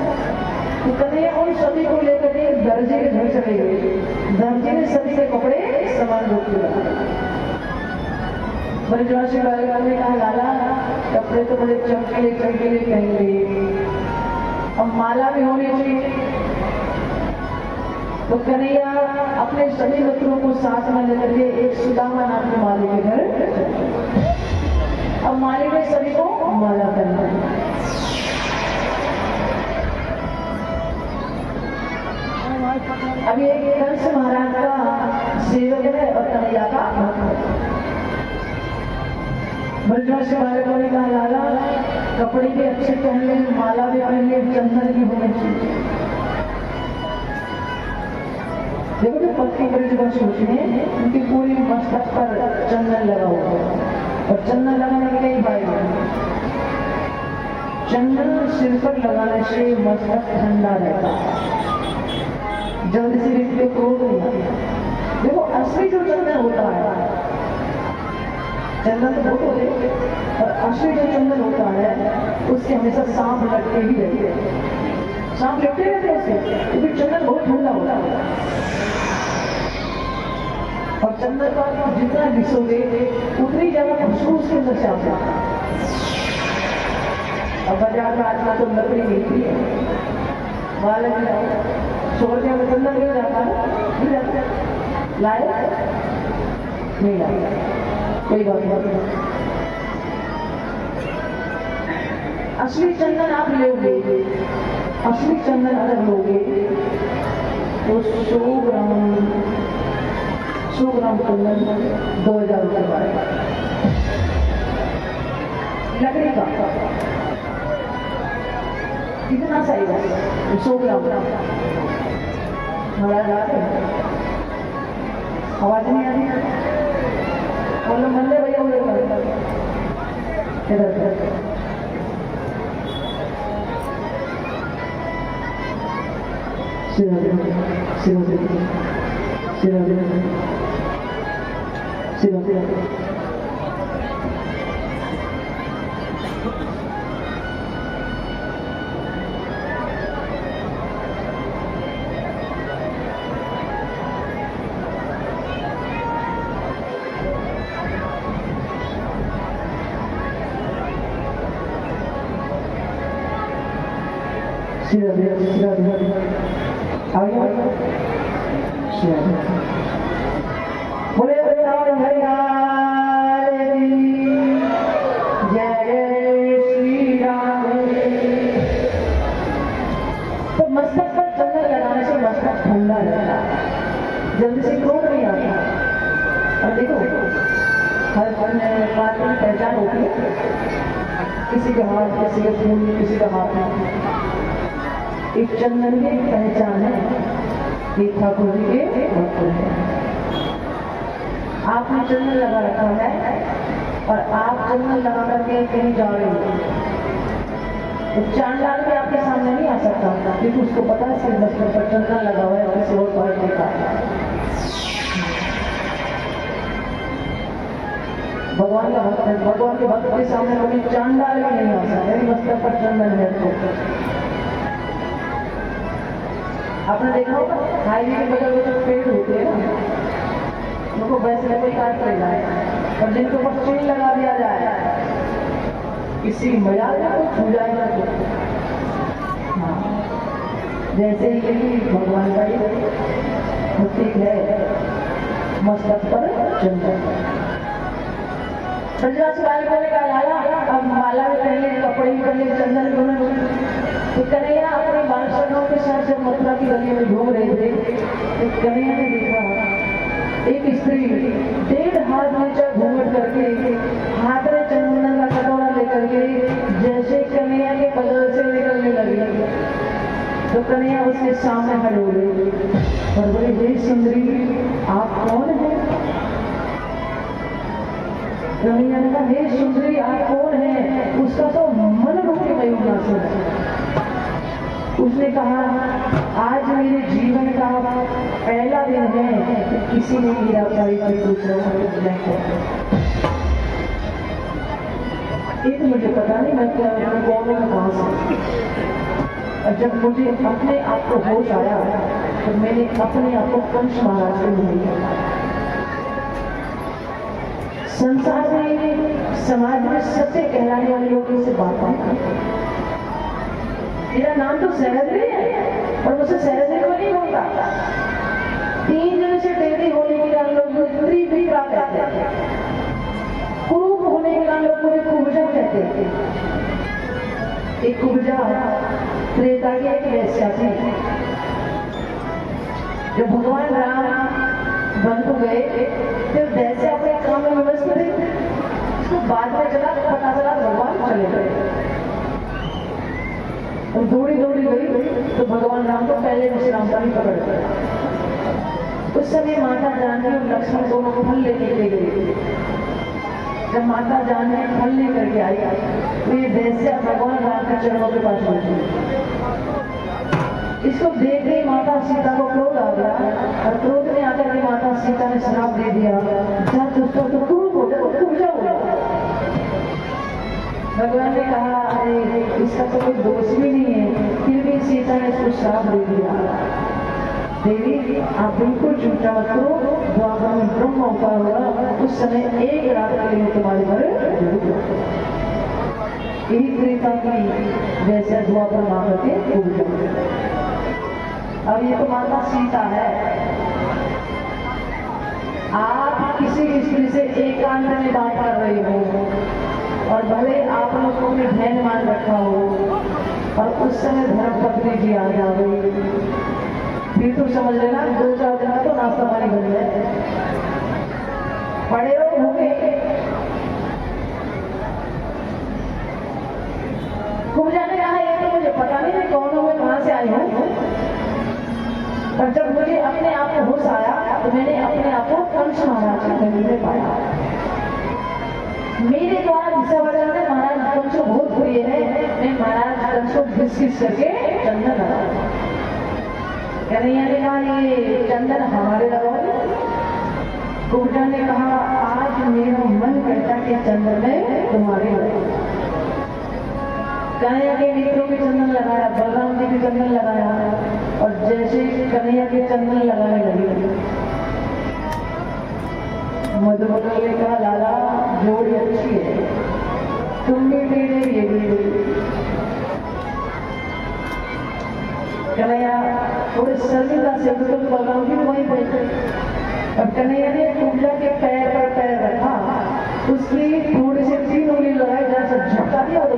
तो कन्हैया उन सभी को लेकर के दर्जी के घर चले गए। दर्जी ने सभी के कपड़े समान रूप से लगाए। ब्रजवासी बालकों ने कहा लाला कपड़े तो बड़े चमकीले चमकीले पहन, अब माला भी होनी चाहिए। तो कन्हैया अपने सभी मित्रों को साथ में लेकर के एक सुदामा नाम के माली के घर, अब माली ने सभी को माला करना। अब ये कंस महाराज का सेवक है और कन्हैया का भक्त। ब्रजवासी बालकों ने कहा लाला कपड़े भी अच्छे पहन ले, माला भी पहन ले, चंदन की होनी चाहिए। देखो जो पक्की ब्रजवासी होती है उनकी पूरी मस्तक पर चंदन लगा हुआ है, और चंदन लगाने के कई फायदे हैं। चंदन सिर पर लगाने से मस्तक ठंडा रहता है, जल्दी से व्यक्ति को क्रोध नहीं आता। देखो असली जो चंदन होता है, चंदन तो बहुत होते हैं, और असली जो चंदन होता है उसके हमेशा सांप लटके ही रहते हैं, सांप लटके रहते हैं उसके, क्योंकि चंदन बहुत ठंडा होता है। और चंदन का जितना घिसोगे उतनी ज्यादा खुशबू उसके अंदर से आता है। अब बाजार में आजकल तो लकड़ी मिलती है, बालक छोड़ के चंदन मिल जाता है, लाए नहीं लाए, कोई बात नहीं। असली चंदन आप लोगे, असली चंदन अगर लोगे तो 100 ग्राम चंदन 2000 रुपये पड़ेगा, लकड़ी का कितना सही है 100 ग्राम। आवाज नहीं आ रही, बोलो मंदे भैया इधर बोले वृंदावन हरियाल जय जय श्री राम। तो मस्तक पर चंदन लगाने से मस्तक ठंडा रहता है, जल्दी से क्रोध नहीं आता। और देखो हर बात की पहचान होती है, किसी के हाथ, किसी के फूल, किसी का हाथ में एक चंदन की पहचान है कि ठाकुर जी के भक्त हैं। आपने चंदन लगा रखा है और आप चंदन लगा करके कहीं जा रहे हो तो चांडाल भी आपके सामने नहीं आ सकता, क्योंकि उसको पता है सिर्फ मस्तक पर चंदन लगा हुआ है और किसी और बाहर नहीं आता। भगवान का भक्त है, भगवान के भक्त के सामने कभी चांडाल भी नहीं आ सकता, मस्तक पर चंदन है तो। आपने देखा होगा हाईवे के बगल में जो पेड़ होते हैं ना, उनको वैसे में कोई काट ले जाए और जिनके ऊपर चेन लगा दिया जाए, किसी मजा में कोई छू जाएगा तो हाँ, जैसे ही भगवान का ये प्रतीक है मस्तक पर चंदन। ब्रजराज बाई बोले का लाला अब माला में पहले कपड़े में पहले चंदन दोनों तो कन्हैया अपने बालसनों के साथ जब मथुरा की गली में घूम रहे थे तो कन्हैया ने देखा एक स्त्री 1.5 हाथ नीचे घूंघट करके हाथ में चंदन का कटोरा लेकर के जैसे कन्हैया के बगल से निकलने लगी तो कन्हैया उसके सामने खड़े हो गए और बोले हे सुंदरी आप कौन है? कन्हैया ने कहा हे सुंदरी आप कौन है? उसका तो मन रूपी मयूर से उसने कहा आज मेरे जीवन का पहला दिन है कि किसी ने मेरा परिचय पूछा एक मुझे पता नहीं मैं क्या कौन हूँ कहाँ से। और जब मुझे अपने आप को होश आया तो मैंने अपने आप को कंस महाराज को लिया। संसार में समाज में सत्य कहलाने वाले लोगों से बात नहीं। मेरा नाम तो सहजरी है और मुझसे सहजरी को नहीं बोलता। 3 दिन से डेली होने के कारण लोग मुझे त्रिविक्रा कहते हैं, कुरूप होने के कारण लोग मुझे कुब्जा कहते हैं। एक कुब्जा त्रेता की एक वैश्या थी। जब भगवान राम वन को गए फिर वैसे अपने काम में व्यस्त थे, उसको बाद में चला पता चला भगवान चले गए और दौड़ी दौड़ी गई तो भगवान राम को पहले विश्राम का ही पकड़ गया। उस समय माता जानकी और लक्ष्मण दोनों को फल लेके ले गई। जब माता जानकी फल लेकर के आई तो ये वैश्या भगवान राम के चरणों के पास पहुंची। इसको देख गई माता सीता को क्रोध आ गया और क्रोध में आकर के माता सीता ने श्राप दे दिया जा दोस्तों तो क्रूर हो जाओ तुम जाओ। भगवान ने कहा अरे इसका तो कोई दोष भी नहीं है, फिर भी सीता ने इसको श्राप दे दिया। देवी आप बिल्कुल चिंता मत करो, द्वापर में ब्रह्म अवतार होगा उस समय 1 रात के लिए तुम्हारे घर यही त्रेता की वैसे द्वापर मां करके पूजा। अब ये तो माता सीता है। आप किसी स्त्री से एकांत में बात कर रहे हो और भले आप लोगों ने बहन मान रखा हो और उस समय धर्मपत्नी जी आ जाओगे फिर तो समझ लेना 2-4 दिन का तो नाश्ता पानी बन जाए। पड़े हो भूखे कुब्जा ने कहा ये तो मुझे पता नहीं मैं कौन हूँ, मैं कहाँ से आई हूँ। पर जब मुझे अपने आप को होश आया तो मैंने अपने आप को कंस महाराज के गले में पाया। मेरे द्वारा घिसा बजा में महाराज कंस को बहुत प्रिय है। मैं महाराज कंस को घिस घिस करके चंदन लगा। कन्हैया ने कहा ये चंदन हमारे लगाओ। कुब्जा ने कहा आज मेरा मन करता कि चंदन में तुम्हारे लगाओ। कन्हैया के मित्रों के चंदन लगाया, बलराम जी के चंदन लगाया और जैसे कन्हैया के चंदन लगाने लगी मधुमक्खी ने कहा लाला जोड़ी अच्छी है, तुम भी दे रहे ये भी दे। कन्हैया थोड़े शर्मिंदा से बलराम जी वहीं बैठे। अब कन्हैया ने कुब्जा के पैर पर पैर रखा, उसकी थोड़ी सी 3 उंगली लगाई जैसा झटका दिया और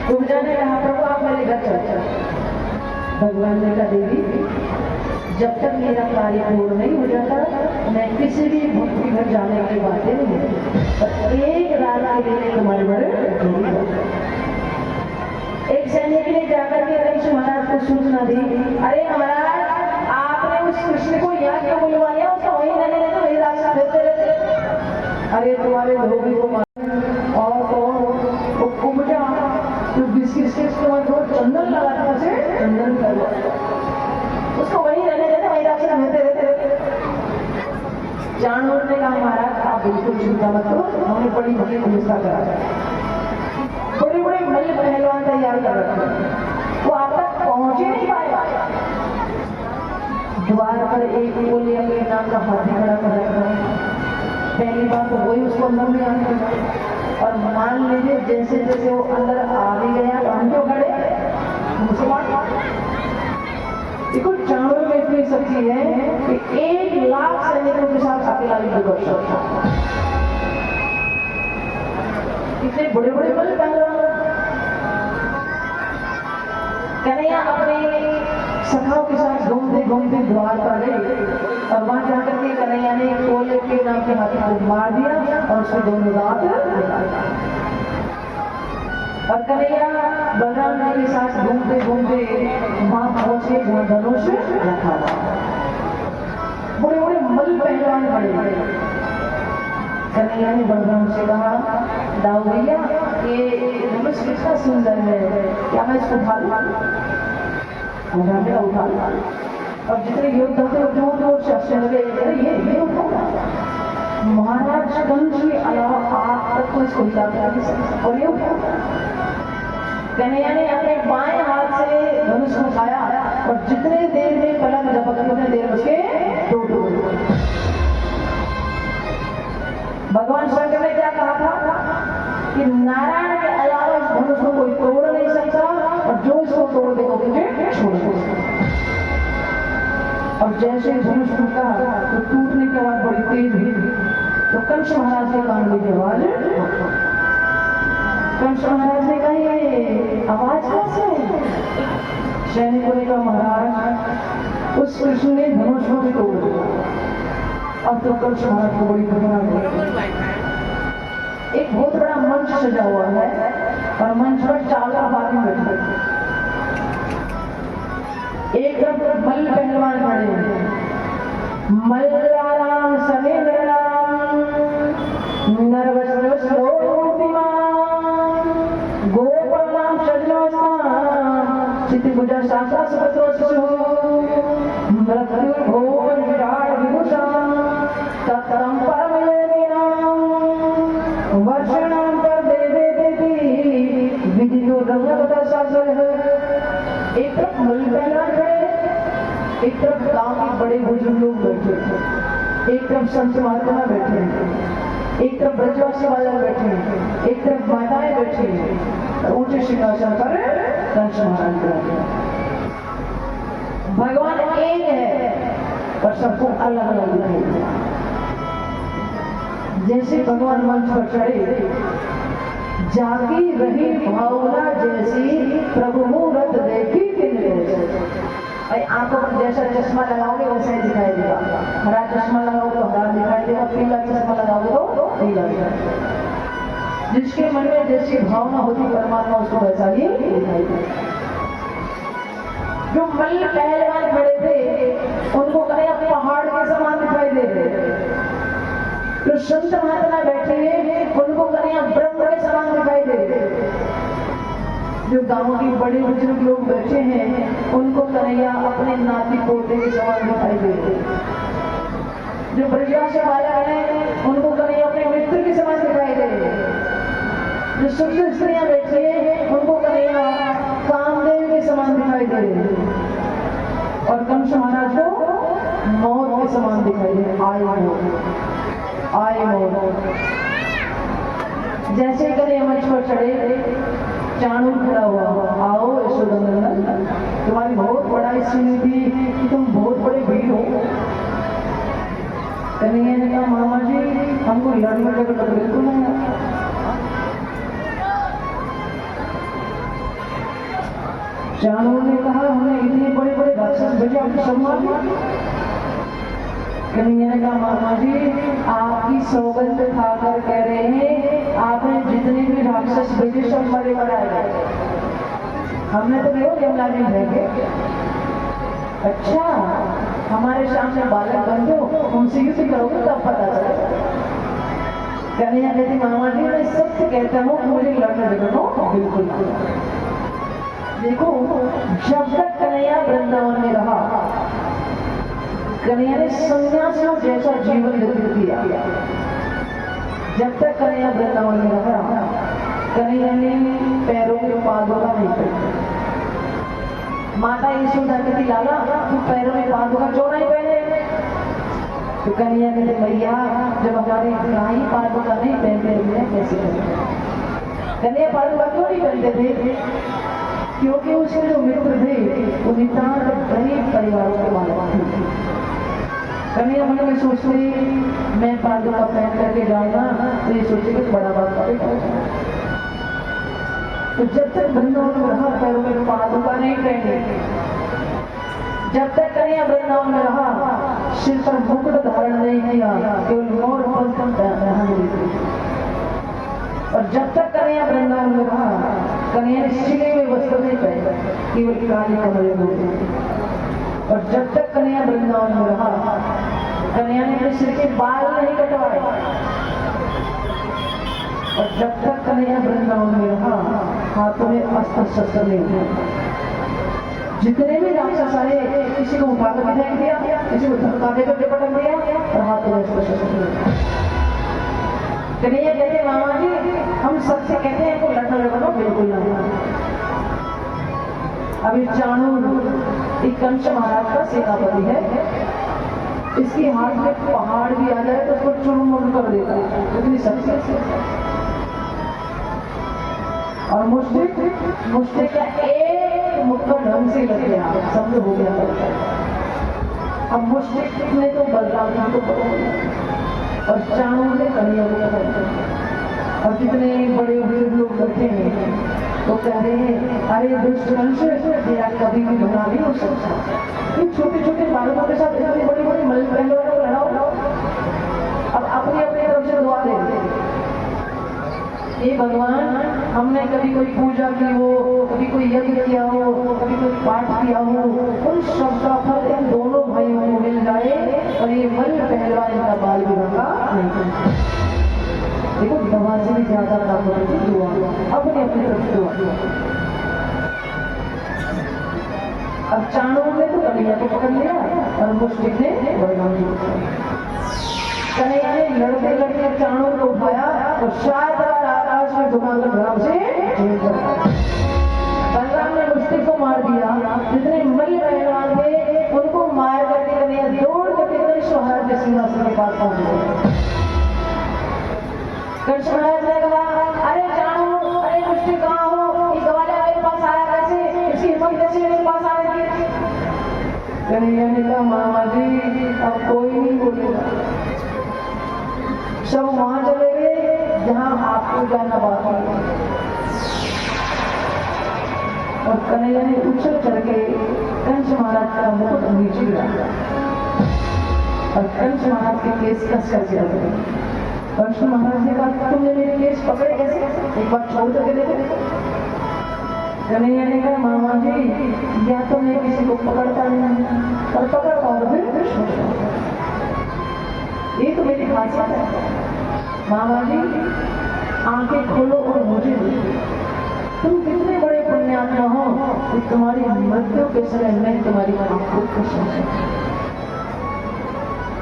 कुब्जा ने कहा प्रभु आप मेरे घर चल। भगवान ने कहा देवी जब तक मेरा कार्य पूर्ण नहीं हो जाता मैं किसी भी भक्त के घर जाने की बातें नहीं पर 1 रात के लिए तुम्हारे घर एक सैनिक ने जाकर के कंस महाराज को सूचना दी अरे महाराज आपने उस कृष्ण को यहाँ क्यों बुलवा लिया, उसको वहीं रहने देते वही रास्ता देते रहते। अरे तुम्हारे धोबी को और तो वो कुब्जा तो बिस्किट के चंदन लगाता उसे चंदन कर उसको वहीं रहने देते वही रास्ता देते रहते। जानवर ने कहा महाराज आप बिल्कुल चिंता मत करो, हमने बड़ी बड़ी व्यवस्था करा, बड़े बड़े मल्ल पहलवान तैयार कर रखे, वो आपका पहुंच ही नहीं पाए। द्वार पर एक बोले अपने नाम का हाथी खड़ा कर रखा है। पहली बात तो वही उसको अंदर में आने लगा। और मान लीजिए जैसे जैसे वो अंदर आ भी गया तो हम क्यों खड़े मुसलमान। देखो चाणूर में इतनी शक्ति है कि 1 लाख सैनिकों के साथ अकेला युद्ध कर सकता। इतने बड़े बड़े बल पहलवान। कन्हैया अपने सखाओं के साथ घूमते घूमते द्वार पर गए और वहां जाकर के कन्हैया ने कोले के नाम के हाथी को मार दिया और उसके दोनों दांत निकाल दिए। और कन्हैया बलराम जी के साथ घूमते घूमते वहां पहुंचे जहां धनुष रखा था। बड़े बड़े मल पहलवान खड़े। कन्हैया ने बलराम से कहा, दाऊ भैया ये धनुष कितना सुंदर है, क्या मैं इसको उठा लूं? उठा लूं। और जितने योद्धा थे वो जोर जोर से हंसने लगे, अरे ये उठाओ। महाराज कंस के अलावा आप तक को इसको हिलाता नहीं। और ये उठाओ। कन्हैया ने अपने बाएं हाथ से धनुष को उठाया और जितने देर में पलक झपकी उतने देर उसके टूट। भगवान शंकर ने क्या कहा था कि नारायण के अलावा इस धनुष को कोई तोड़ नहीं सकता और जो इसको तोड़ देगा मुझे छोड़ देगा। और जैसे धनुष टूटा तो टूटने के बाद बड़ी तेज हुई तो कंस महाराज के कान में आवाज। कंस महाराज ने कहा ये आवाज कैसे है? सैनिकों ने कहा महाराज उस कृष्ण ने धनुष को भी तोड़ दिया। अब तो कंस महाराज को बड़ी घबराहट हुई। एक बहुत बड़ा मंच सजा हुआ है और मंच पर 4 आदमी बैठे। एक तरफ मल पहलवान खड़े हैं, मल्लाराम समेंद्रराम नरवस्त्रवस्त्रोत्तिमान गोपालाम सजनोस्ताम चित्तभुजा शास्त्रसुपत्रोऽसुः मृत्युर्भोवन विराट विभूषाम् तत्तं परमयोगिनां वर्षणां पर देवेति विधितो रंगवता शास्त्रः। एक तरफ मल पहलवान खड़े, एक तरफ गांव के बड़े बुजुर्ग लोग बैठे, एक तरफ संत महात्मा बैठे, एक तरफ ब्रजवासी वाले बैठे, एक तरफ माताएं बैठी और ऊंचे सिंहासन पर कंस महाराज बैठे। भगवान एक है पर सबको अलग अलग दिखाई दिया। जैसे भगवान मंच पर चढ़े जागी रही भावना जैसी प्रभु मूरत देखी भाई आंखों पर जैसा चश्मा लगाओगे वैसा ही दिखाई देगा। हरा चश्मा लगाओगे तो हरा दिखाई देगा, पीला चश्मा लगाओगे तो पीला दिखाई। जिसके मन में जैसी भावना होती परमात्मा उसको वैसा ही दिखाई देगा। जो मल पहलवान खड़े थे उनको कन्हैया पहाड़ के समान दिखाई दे रहे। जो संत महात्मा बैठे हैं उनको कन्हैया ब्रह्म के समान दिखाई दे रहे। जो गांव की बड़े बुजुर्ग लोग बैठे हैं उनको कन्हैया अपने नाती पोते के समान दिखाई दे रहे। जो ब्रजवासी वाला है उनको कन्हैया अपने मित्र के समान दिखाई दे रहे। जो सुंदर स्त्रियां बैठी हैं उनको कन्हैया कामदेव के समान दिखाई दे रहे और कंस महाराज को मौत के समान दिखाई दे रहे। आए मौत। जैसे कन्हैया मंच पर चढ़े चाणूर खड़ा हुआ, आओ यशोदानंदन तुम्हारी बहुत बड़ाई सुनी थी कि तुम बहुत बड़े वीर हो। कन्हैया ने कहा मामा जी हमको लड़ने का डर बिल्कुल नहीं है। चाणूर ने कहा हमने इतने बड़े बड़े राक्षस भेजे आपकी सम्मान। कन्हैया ने कहा मामा जी आपकी सौगंध खाकर कह रहे हैं आपने जितने भी राक्षस भेजे सब मरे मराए। हमने तो केवल यमला जी भेजे। अच्छा हमारे सामने बालक बन दो उनसे युद्ध करोगे तब पता चलेगा। कन्हैया कहती मामा जी मैं सत्य कहता हूँ मुझे लड़ने दो बिल्कुल। देखो जब तक कन्हैया वृंदावन में रहा कन्हैया ने सन्यासियों जैसा जीवन व्यतीत किया। जब तक कन्हैया वृंदावन में रहा कन्हैया ने पैरों के पादों का नहीं पहना। माता यशोदा कहती लाला तू पैरों में पादुका क्यों नहीं पहने? तो कन्हैया कहते भैया जब हमारे गाय पादुका नहीं पहनते थे कैसे पहनते? कन्हैया पादुका क्यों नहीं पहनते थे? क्योंकि उसके जो मित्र थे वो नितांत गरीब परिवारों के मालूम थे। कन्हैया मन में सोचते मैं पादुका पहन करके जाऊंगा तो ये सोचे कि बड़ा बात करेगा। तो जब तक वृंदावन में रहा पैरों में पादुका नहीं पहने, जब तक कन्हैया वृंदावन में रहा सिर पर मुकुट धारण नहीं किया, केवल मोर पंख पहन ली। और जब तक कन्हैया वृंदावन में रहा कन्हैया ने सिले हुए वस्त्र नहीं पहने, केवल काली कमरे में। और जब तक कन्हैया वृंदावन में रहा कन्हैया ने अपने सिर के बाल नहीं कटवाए। और जब तक कन्हैया वृंदावन में रहा हाथों में अस्त्र शस्त्र नहीं हुए। जितने भी राक्षस आए किसी को उठा कर फेंक दिया, किसी को धक्का देकर पटक दिया और हाथों में अस्त्र शस्त्र नहीं। कन्हैया कहते मामा जी हम सबसे कहते हैं को लड़ना लड़ना बिल्कुल नहीं। अभी चाणूर एक कंस महाराज का सेनापति है, इसके हाथ में पहाड़ भी आ जाए तो उसको चुरमुर कर देता है, इतनी शक्ति। और मुश्किल का एक मुक्का ढंग से लग गया, समझ हो गया। अब मुश्किल ने तो बलराम को पकड़ और चाणूर ने कन्हैया को पकड़। और जितने बड़े बड़े लोग बैठे हैं तो कह रहे हैं अरे दुष्ट कंस तेरा कभी भी बना नहीं हो सकता। इन छोटे छोटे बालकों के साथ इतनी बड़ी बड़ी मल पहलवानों को लड़ाओ। अब अपनी अपनी तरफ से दुआ दे ये भगवान हमने कभी कोई पूजा की हो, कभी कोई यज्ञ किया हो, कभी कोई पाठ किया हो, उन सब का फल इन दोनों भाइयों को मिल जाए और ये मल पहलवान इनका बाल भी रखा नहीं। देखो दवा से भी ज्यादा काम करती दुआ, अपने अपनी तरफ से दुआ। अब चाणूर ने तो कन्हैया को पकड़ लिया और मुश्किल ने बलराम जी को। कन्हैया ने लड़ते लड़ते चाणूर को उठाया और शायद आकाश में झुकाकर धराम से बलराम ने मुश्किल को मार दिया। जितने मल पहलवान थे उनको मार करके कन्हैया दौड़ करके कंस महाराज के सिंहासन के पास पहुंच गए। कंस महाराज ने कहा अरे चाणूर अरे मुश्किल कहाँ हो, ये गवाला मेरे पास आया कैसे, इसकी हिम्मत कैसे मेरे पास आएगी? कन्हैया ने कहा मामा जी अब कोई नहीं बोलेगा, सब वहां चले गए जहां आपको जाना बाकी है। और कन्हैया ने उछल करके कंस महाराज का मुकुट नीचे गिरा और कंस महाराज के केस कस करके रख दिए। कंस महाराज ने कहा तुमने मेरे केस पकड़े कैसे, एक बार छोड़ करके देखो। कन्हैया ने कहा मामा जी या तो मैं किसी को पकड़ता नहीं और पकड़ता और फिर ये तो मेरी खासियत है। मामा जी आंखें खोलो और मुझे तुम कितने बड़े पुण्यात्मा हो कि तुम्हारी मृत्यु के समय मैं तुम्हारी आंखों को समझ।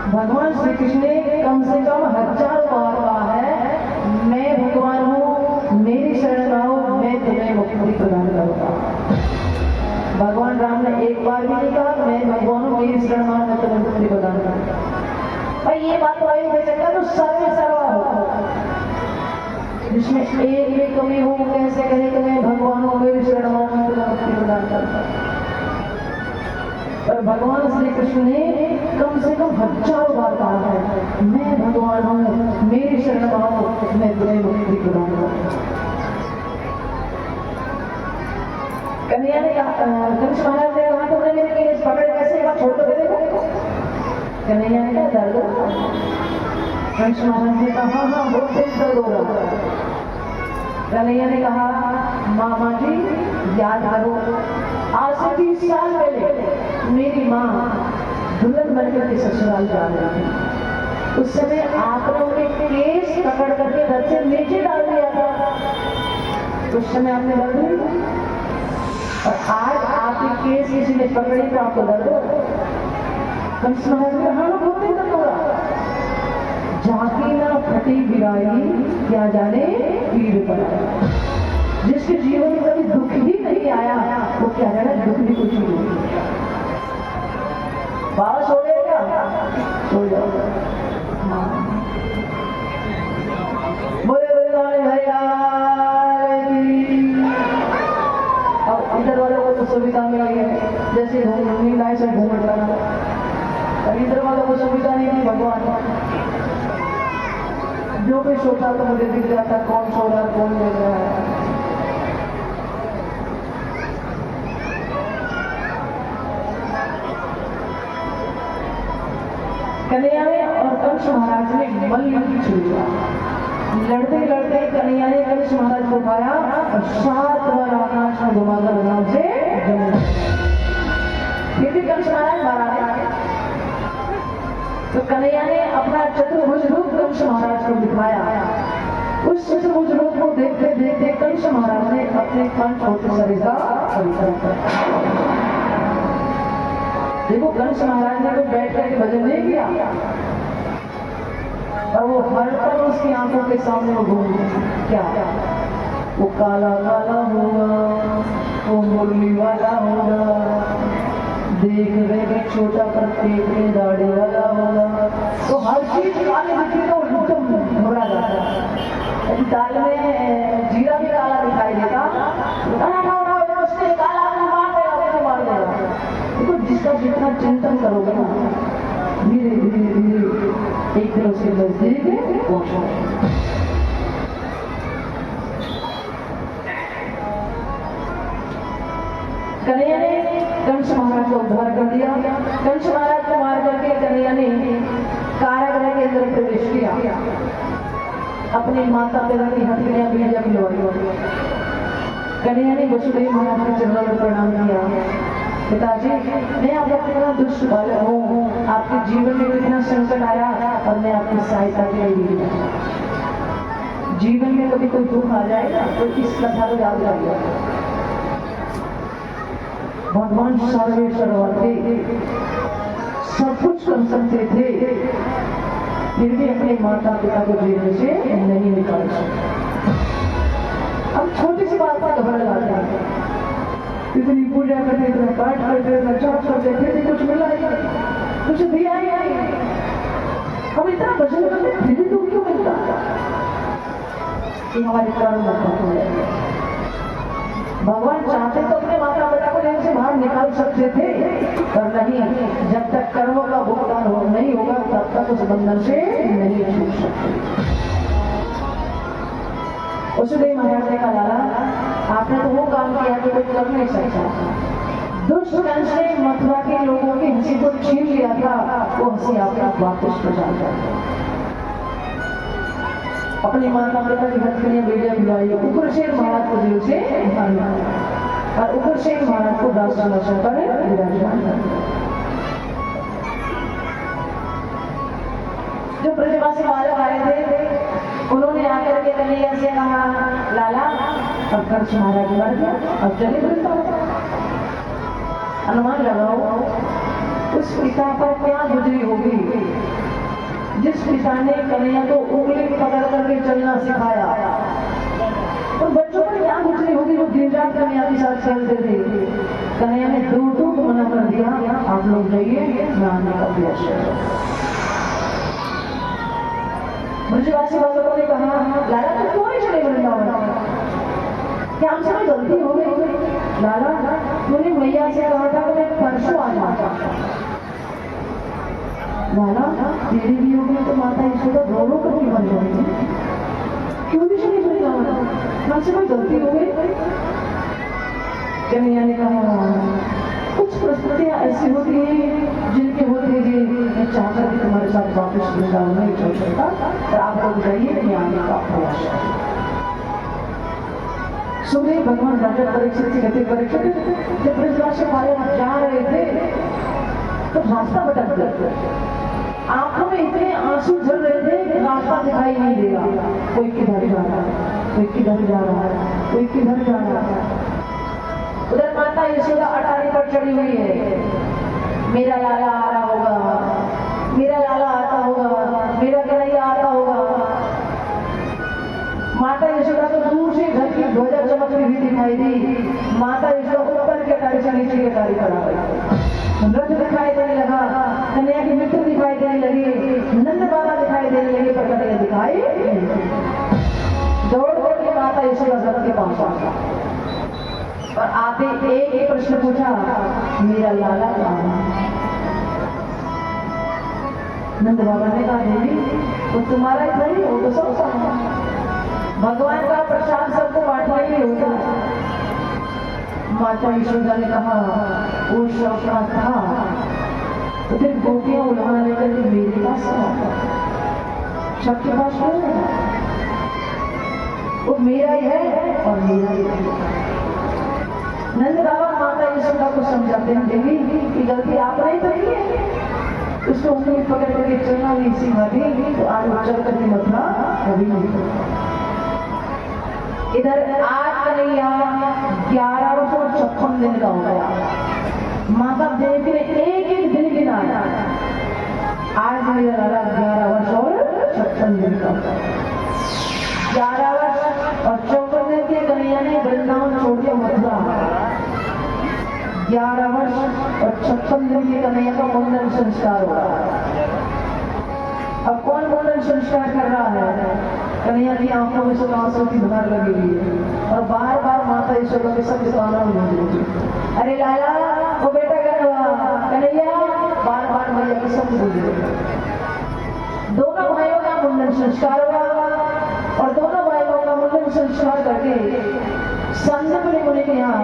भगवान श्री कृष्ण ने कम से कम 1000 बार कहा है मैं भगवान हूँ, मेरी शरण आओ, मैं तुम्हें मुक्ति प्रदान करूंगा। भगवान राम ने एक बार भी नहीं कहा मैं भगवान हूँ, मेरी शरण आओ, मैं तुम्हें मुक्ति प्रदान करूंगा। भाई ये बात तो आई सकता तो सर्वे सर्वा हो, जिसमें एक भी कमी हो कैसे कहे कि मैं भगवान हूँ, मेरी शरण आओ, मैं तुम्हें मुक्ति प्रदान करूंगा। पर भगवान श्री कृष्ण ने कम से कम 1000 बार कहा है मैं भगवान हूँ, मेरी शरण आओ, मैं तुम्हें मुक्ति प्रदान करूंगा। कन्हैया ने कहा कंस महाराज ने कहा तुमने मेरे केस पकड़े कैसे, एक बार छोड़ कर देखो। कन्हैया ने कहा दर्द। कंस महाराज ने कहा हाँ बहुत तेज दर्द हो रहा। कन्हैया ने कहा मामा जी याद करो आज से 30 साल पहले मेरी माँ दुल्हन बनकर के ससुराल जा रही थी, उस समय आपने उन्हें केस पकड़ करके घर से नीचे डाल दिया था, उस समय आपने दर्द नहीं। और आज आपके केस किसी ने पकड़े तो आपको दर्द हो। कंस महाराज ने कहा बहुत ही दर्द हो रहा। झांकी ना फटी बिराई क्या जाने पीड़ पड़ा। जिसके जीवन में कभी दुख ही नहीं नहीं आया वो क्या है ना दुख भी कुछ नहीं होगी। बाबा सो गए क्या? सो जाओ। बोले बोले भैया अब अंदर वालों को तो सुविधा मिल गई है, जैसे नींद आए से घूम रहा, इधर वालों को सुविधा नहीं थी। भगवान जो भी सोचा तो मुझे दिख जाता कौन सो रहा है कौन ले रहा है। कन्हैया ने और कंस महाराज ने मल्ल युद्ध छेड़ा। लड़ते लड़ते कन्हैया ने कंस महाराज को उठाया और 7 बार आकाश में घुमाकर नाम से फिर भी कंस महाराज मारा गया। तो कन्हैया ने अपना चतुर्भुज रूप कंस महाराज को दिखाया। उस चतुर्भुज रूप को देखते देखते कंस महाराज ने अपने कंठ होते शरीर का परिवर्तन किया। देखो कंस महाराज ने तो बैठ करके भजन नहीं किया और वो हर पल उसकी आंखों के सामने वो घूम क्या वो काला काला होगा, वो मुरली वाला होगा, देख रहे छोटा पर पेट में दाढ़ी वाला होगा। तो हर चीज काले दिखी तो एकदम घबरा जाता है। दाल में जीरा भी काला दिखाई देता, उसने काला मार देगा। देखो जिसका जितना चिंतन करोगे ना धीरे धीरे धीरे एक तरह से नजदीक पहुंचो। कन्हैया ने कंस महाराज को उद्धार कर दिया। कंस महाराज को मार करके कन्हैया ने कारागृह के अंदर प्रवेश किया। अपनी माता पिता की हथकड़ियां भी जब लौटी। कन्हैया ने वसुदेव महाराज के चरणों में प्रणाम किया। पिताजी मैं आपका कितना दुष्ट बालक हूँ, आपके जीवन में कितना संकट आया और मैं आपकी सहायता के लिए जीवन में कभी कोई दुख आ जाएगा तो इस कथा को याद रखिए। भगवान सर्वे सर्वते सब कुछ कर सकते थे फिर भी अपने माता पिता को जीवन से नहीं निकाल सकते। हम छोटी सी बात पर घबरा जाते हैं, इतनी पूजा करते थे, पाठ करते थे, जाप करते थे, फिर भी कुछ मिला ही नहीं, कुछ दिया ही नहीं। हम इतना भजन करते फिर भी दुख क्यों मिलता? हमारे कर्म है। भगवान चाहते तो अपने माता पिता को जेल से बाहर निकाल सकते थे पर नहीं, जब तक कर्मों का भुगतान नहीं होगा तब तक उस बंधन से नहीं छूट सकते। वसुदेव महाराज ने कहा लाला आपने तो वो काम किया कि कोई कर नहीं सकता। दुष्ट कंस ने मथुरा के लोगों की हंसी को छीन लिया था, वो हंसी आपका वापस बचा जाए। अपनी माता पिता की हथकड़ियां बेटियां बुलाई, उग्रसेन महाराज को जेल से निकाला और उग्रसेन महाराज को राजसिंहासन पर विराजमान किया। जो ब्रजवासी बालक आए थे उन्होंने आकर के कन्हैया से कहा लाला अब कंस महाराज मर गया, अब चले वृंदावन। अनुमान लगाओ उस पिता पर क्या गुजरी होगी जिस पिता ने कन्हैया को उंगली पकड़ करके चलना सिखाया। और बच्चों पर क्या गुजरी होगी जो दिन रात कन्हैया के साथ चलते थे। कन्हैया ने दूर मना कर दिया, आप लोग जाइए मैं आने का अभ्यास करो। ब्रजवासी बालकों ने कहा लाला तुम क्यों नहीं चले वृंदावन? क्या हमसे कोई गलती हो गई? लाला तूने मैया से कहा था कि मैं परसों आ जाऊंगा। लाला तेरी भी होगी तो माता यशोदा रो रो करके मर जाएगी, क्यों नहीं चले वृंदावन? हमसे कोई गलती हो गई? कन्हैया ने कहा कुछ परिस्थितियां ऐसी होती हैं जिनके होते हुए मैं चाहता कि तुम्हारे साथ वापस वृंदावन नहीं चल सकता और आप लोग जाइए कि आने का प्रयास करें। सुबह भगवान राजा परीक्षित से कहते परीक्षित जब ब्रजवासी बालक जा रहे थे तो रास्ता भटक गए, आंखों में इतने आंसू झल रहे थे कि रास्ता दिखाई नहीं देगा। कोई किधर जा रहा है, कोई किधर जा रहा है, कोई किधर जा रहा है। उधर माता यशोदा अटारी पर चढ़ी हुई है, मेरा लाला आ रहा होगा, मेरा लाला आता होगा, मेरा कन्हैया आता होगा। माता यशोदा तो दूर से घर की ध्वजा चमकती हुई दिखाई दी। माता यशोदा ऊपर के टारी से नीचे के टारी पर आ गई। रथ दिखाई देने लगा, कन्या के मित्र दिखाई देने लगे, नंद बाबा दिखाई देने लगे, पर कन्या दिखाई दौड़ दौड़ के माता यशोदा रथ के पास आ गई और आते एक एक प्रश्न पूछा, मेरा लाला कहाँ है? नंद बाबा ने कहा, देवी वो तुम्हारा ही थोड़ी, वो तो सबका है। भगवान का प्रसाद सबको बांटना ही होता है। माता यशोदा ने कहा, वो शौका था तो फिर गोपियां उल्हा लेकर के मेरे पास आता, सबके पास क्यों है? वो मेरा ही है और मेरा ही है। नंद बाबा माता यशोदा को समझाते हैं, देवी की गलती आपने ही करी है। उसको उंगली पकड़ करके चलना नहीं सिखाती तो आज चल करके मथुरा कभी नहीं। इधर आज कन्हैया 1156 दिन का हो गया। माता देवी ने एक एक दिन गिनाया, आज मेरा लाला 11 वर्ष और 56 दिन का। 11 वर्ष और 54 दिन के कन्हैया ने वृंदावन छोड़ दिया मथुरा। 11 वर्ष और 56 दिन के कन्हैया का मुंडन संस्कार हो रहा है। अब कौन मुंडन संस्कार कर रहा है? कन्हैया की आंखों में सब आंसू की धार लगी हुई है और बार बार माता यशोदा के सब कानों में गूंज रही है, अरे लाला वो बेटा कन्हैया, बार बार मैया के सब गूंज रही। दोनों भाइयों का मुंडन संस्कार हुआ और दोनों भाइयों का मुंडन संस्कार करके संदीप मुनि के यहाँ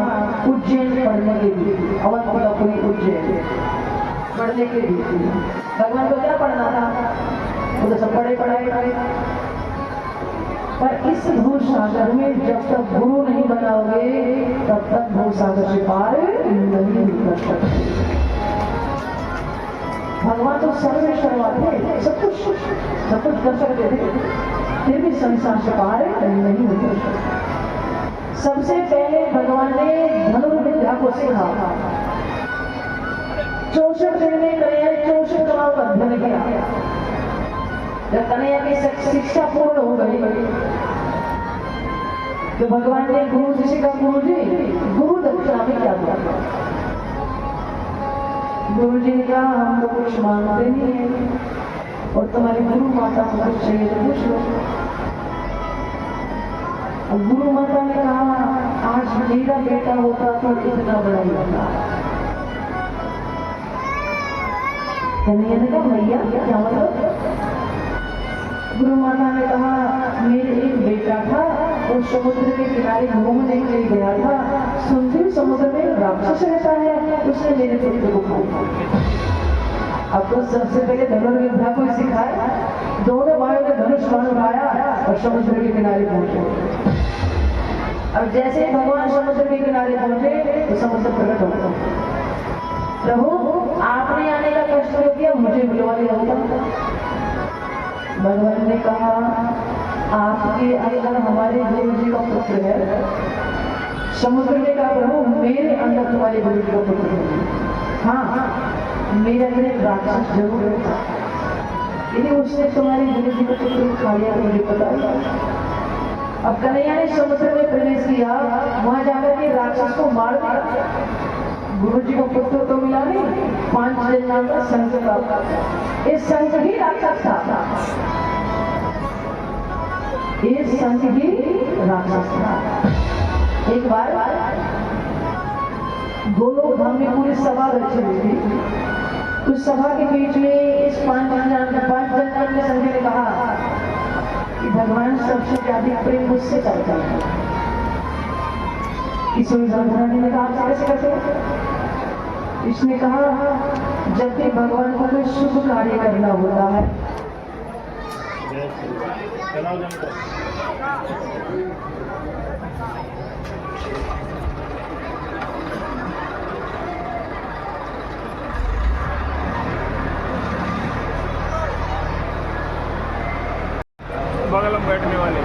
उज्जैन पढ़ने के लिए, अवधपुरी उज्जैन पढ़ने के लिए। भगवान को क्या पढ़ना था? वो तो सब पढ़े पढ़ाए, पर इस भूसागर में जब तक गुरु नहीं बनाओगे तब तक भूसागर से पार नहीं निकल सकते। भगवान तो सर्वेश्वर थे, सब कुछ कर सकते थे, फिर भी संसार से पार नहीं निकल सकते। सबसे पहले भगवान ने धनुर्विद्या को सीखा। 64 दिन में कन्हैया ने 64 कलाओं का अध्ययन किया। जब कन्हैया की शिक्षा पूर्ण हो गई तो भगवान ने गुरु जी से कहा, गुरु जी गुरु दक्षिणा में क्या दिया? गुरु जी ने कहा, हम तो कुछ मांगते नहीं है और तुम्हारी गुरु माता को कुछ चाहिए तो पूछ लो। गुरु माता ने कहा, आज मेरा बेटा होता तो इतना बड़ा ही होता। कन्हैया ने कहा, भैया क्या मतलब? गुरु माता ने कहा, मेरे एक बेटा था, वो समुद्र के किनारे घूमने के लिए गया था, सुनते समुद्र में राक्षस रहता है, उसने मेरे पुत्र को खा लिया। अब तो सबसे पहले धनुर्विद्या को सिखाया। दोनों भाइयों ने धनुष बाण उठाया और समुद्र के किनारे पहुंचे। अब जैसे भगवान समुद्र के किनारे पहुंचे तो समुद्र प्रकट हो गया। प्रभु आपने आने का कष्ट क्यों किया, मुझे बुलवा लिया होता। भगवान ने कहा, आपके अंदर हमारे गुरु जी का पुत्र है। समुद्र ने कहा, प्रभु मेरे अंदर तुम्हारे गुरु जी का पुत्र है। हाँ, मेरे अंदर एक राक्षस जरूर है, यदि उसने तुम्हारे गुरु जी का पुत्र खा लिया तो मुझे पता है। अब कन्हैया ने समुद्र में प्रवेश किया, वहां जाकर के राक्षस को मार दिया। गुरु जी को पुत्र तो मिला नहीं, 5 दिन नाम का संघ का, इस संघ ही राक्षस था, इस संघ ही राक्षस था। एक बार गोलोक धाम में पूरी सभा रची हुई थी। उस सभा के बीच में इस 5 जन के संघ ने कहा कि भगवान सबसे ज्यादा प्रेम मुझसे करता है। इस ने कहा, आप कैसे करते? इसने कहा, जब भी भगवान को कोई शुभ कार्य करना होता है, बगल में बैठने वाले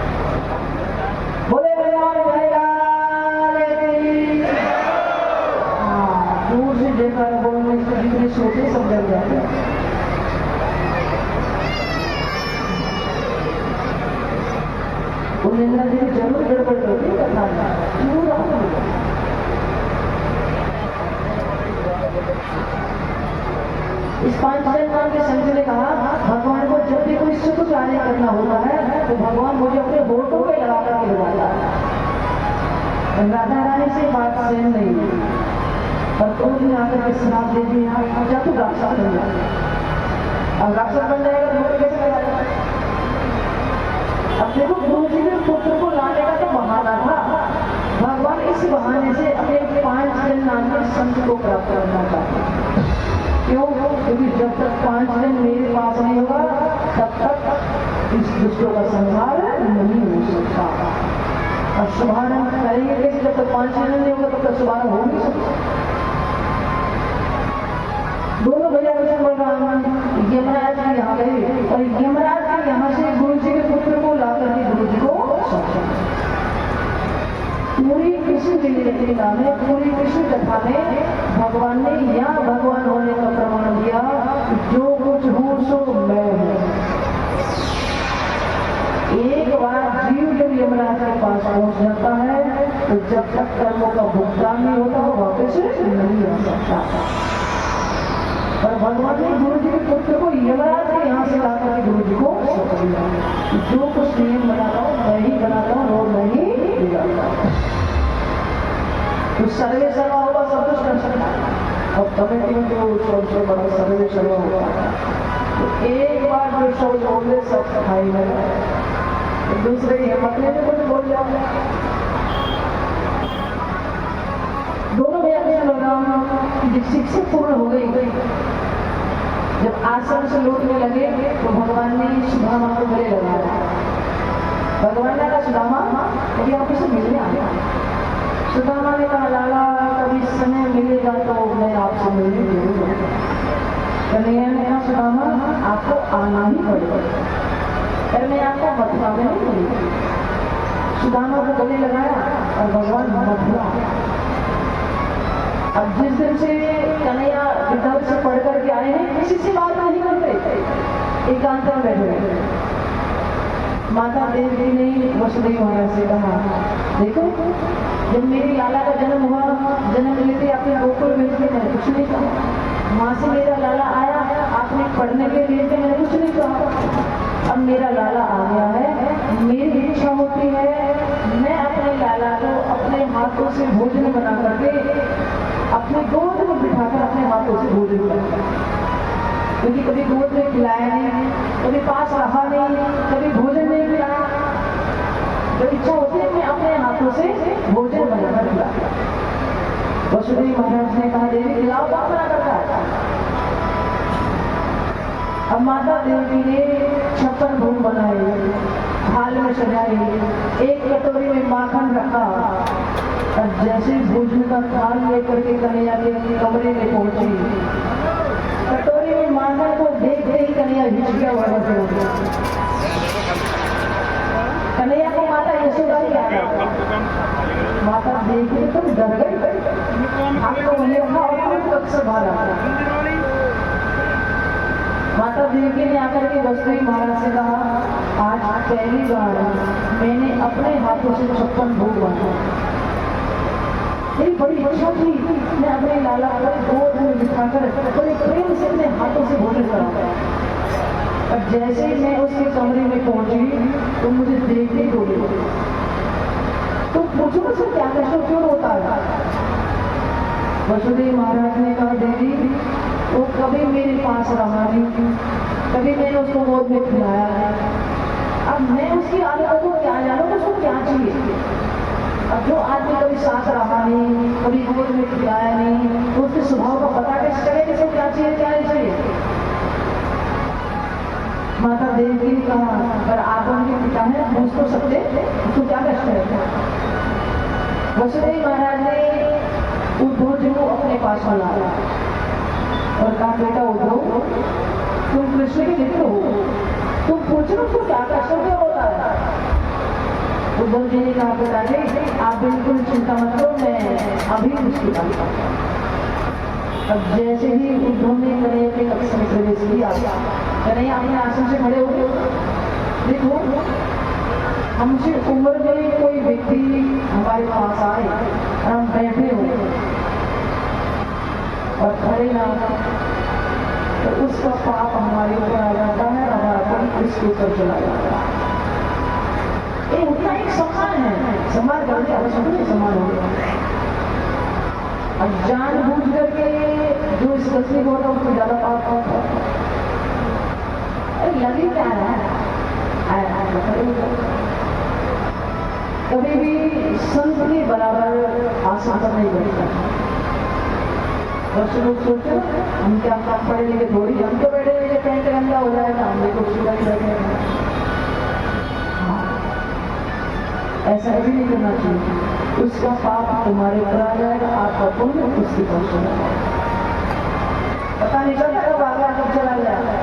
बोले भगवान दूर से देखा बोलने से जितने सोचे सब डर जाते हैं। वो निंदा देवी जरूर गड़बड़ करती है कथा में, जरूर आपको इस 5 नाम के संत ने कहा भगवान को जब भी कोई शुभ कार्य करना होता है तो भगवान मुझे अपने होठों पे लगा करके लगाता है। राधा रानी से बात सेम नहीं है, पर तो भी आकर के श्राप दे दिया जा तू राक्षस बन जा। अब राक्षस बन जाएगा तो मुझे कैसे लगाएगा? अब देखो गुरु जी ने पुत्र को लाने का तो बहाना था, भगवान इस बहाने से अपने 5 नाम के संत को प्राप्त करना चाहते। क्यों? क्योंकि जब तक 5 दिन मेरे पास नहीं होगा तब तक इस दुष्टों का संहार नहीं हो सकता। और शुभारंभ करेंगे कि जब तक 5 दिन नहीं होगा तब तक शुभारंभ हो नहीं सकता। दोनों भैया कृष्ण बलराम यमराज के यहाँ गए और यमराज के यहाँ से गुरु जी के पुत्र को ला करके गुरु जी को पूरी कृष्ण लीला में, पूरी कृष्ण कथा में भगवान ने यहाँ भगवान होने का प्रमाण दिया, जो कुछ हूँ सो मैं हूँ। एक बार जीव जब यमराज के पास पहुंच जाता है तो जब तक कर्मों का भुगतान नहीं होता वो वापस नहीं आ सकता। पर भगवान ने गुरु जी के पुत्र को यमराज के यहाँ से लाकर के गुरु जी को सौंप दिया, जो कुछ नियम बनाता हूँ मैं ही बनाता हूँ और मैं ही बिगाड़ता हूँ। तो सर्वे सर्वा होगा सब कुछ कर सकता है। अब कमेटी में जो सबसे बड़ा सर्वे सर्वा होता है तो एक बार जो शब्द बोल दे सब खाई में तो दूसरे की हिम्मत में कुछ बोल जाओ। दोनों भैया की शिक्षा पूर्ण हो गई। जब आश्रम से लौटने लगे तो भगवान ने सुदामा को गले लगाया। भगवान ने कहा सुदामा यदि आप इसे मिलने आया। सुदामा ने कहा लाला कभी समय मिलेगा तो मैं आपसे मिलने जरूर आऊंगा। कन्हैया ने कहा सुदामा आपको आना ही पड़ेगा, पर मैं आपको मथुरा में नहीं मिलूंगी। सुदामा को गले लगाया और भगवान मथुरा। अब जिस दिन से कन्हैया विद्यालय से पढ़ करके आए हैं किसी से बात नहीं करते, एकांत में बैठे हुए। माता देवी ने वसुदेव महाराज से कहा देखो जब मेरी लाला का जन्म हुआ, जन्म लेते आपने गोकुल भेज के मैंने कुछ नहीं कहा। माँ से मेरा लाला आया, आपने पढ़ने के लिए थे, मैंने कुछ नहीं कहा। अब मेरा लाला आ गया है, मेरी इच्छा होती है मैं अपने लाला को अपने हाथों से भोजन बना करके अपने गोद में बिठाकर अपने हाथों से भोजन बनाऊं। क्योंकि कभी गोद में खिलाया नहीं, कभी पास रहा नहीं, कभी भोजन नहीं खिलाया। जब इच्छा होती है मैं अपने हाथों से भोजन बनाकर खिलाया। वसुदेव महाराज ने कहा देवी खिलाओ, कौन बना करता है? अब माता देवी ने 56 भोग बनाए, थाल में सजाए, एक कटोरी में माखन रखा और जैसे भोजन का थाल लेकर के कन्हैया के कमरे में पहुंची, कटोरी में माखन को देखते ही कन्हैया हिच गया हुआ हो गया। कन्हैया को माता यशोदा ही आ गया। माता देखी तो डर गई, आपको मैंने कहा और कब से बाहर आ गया। माता देवी ने आकर के वसुदेव महाराज से कहा आज पहली बार मैंने अपने हाथों से 56 भोग बनाया। मेरी बड़ी इच्छा थी मैं अपने लाला को गोद में बिठाकर बड़े प्रेम से अपने हाथों से भोजन कराऊं। और जैसे ही मैं उसके कमरे में पहुंची तो मुझे देखते ही बोली तो पूछो मुझसे क्या कष्ट क्यों होता है? वसुदेव महाराज ने कहा देवी वो कभी मेरे पास रहा नहीं, कभी मैंने उसको गोद में खिलाया नहीं। अब मैं उसकी आदतों को क्या जानूं, उसको क्या चाहिए? अब जो आदमी कभी साथ रहा नहीं, कभी गोद में खिलाया नहीं, तो उसके स्वभाव का पता कैसे चले कि इसको क्या चाहिए क्या नहीं चाहिए? माता देवी ने कहा पर आप उनके पिता हैं, पूछ तो सकते उसको क्या कष्ट है? वसुदेव महाराज ने उद्धव जी को अपने पास बुलाया और कहा बेटा उद्धव तुम कृष्ण के मित्र हो, तुम पूछो उसको क्या कष्ट क्यों होता है? उद्धव जी ने कहा पिताजी आप बिल्कुल चिंता मत करो, मैं अभी उसकी बात करता हूं। अब जैसे ही उद्धव ने कन्हैया के कक्ष में प्रवेश किया, कन्हैया अपने आसन से खड़े हो गए। देखो हमसे उम्र में कोई व्यक्ति हमारे पास आए और हम बैठे हो और खड़े ना तो उसका पाप हमारे ऊपर आ जाता है, हमारा पाप उसके ऊपर चला जाता है। ये उतना एक समान है, समान करके आवश्यक समान हो गया। अब जानबूझ करके जो इस कसरी को होता है उसको ज्यादा पाप होता है। लगे क्या है कभी भी संत के बराबर आसन पर नहीं बैठता। बस लोग सोचते हम क्या काम पढ़े लिखे थोड़ी, हम तो बैठे हुए पेंट गंदा हो जाएगा, हम देखो सीधा ही बैठे। ऐसा भी नहीं करना चाहिए, उसका पाप तुम्हारे ऊपर आ जाएगा, आपका पुण्य उसके पास चला जाएगा। पता नहीं चलता कब आगे कब चला जाएगा।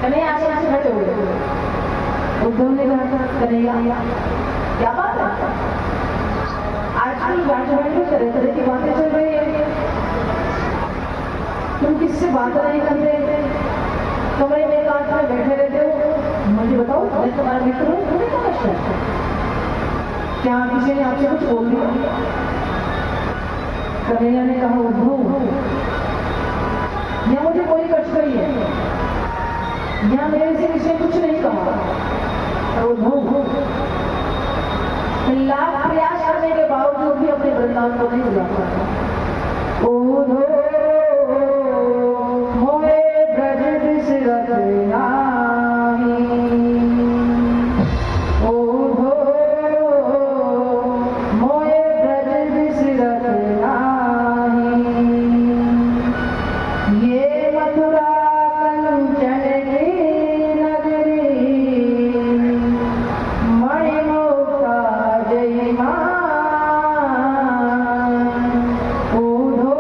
कन्हैया आगे खड़े हो गए, उद्धव ने कहा कन्हैया क्या बात है, आजकल बैठे में तरह तरह की बातें चल रही है, तुम किससे बात नहीं करते, कमरे में कांच में बैठे रहते हो, मुझे बताओ मैं तुम्हारा मित्र हूँ, तुम्हें क्या कष्ट है, क्या किसी ने आपसे कुछ बोल दिया? कन्हैया ने कहा उद्धव यहाँ मुझे कोई कष्ट नहीं है, यहाँ मेरे से किसी ने कुछ नहीं कहा। उद्धव लाख प्रयास करने के बावजूद भी अपने वृंदावन को नहीं बुला पाता। मोहे ब्रज बिसरत नाही, ओहो मोहे ब्रज बिसरत नाही, ये मथुरा कंचन की नगरी, मणिमुक्ता जय मां, ओढ़ो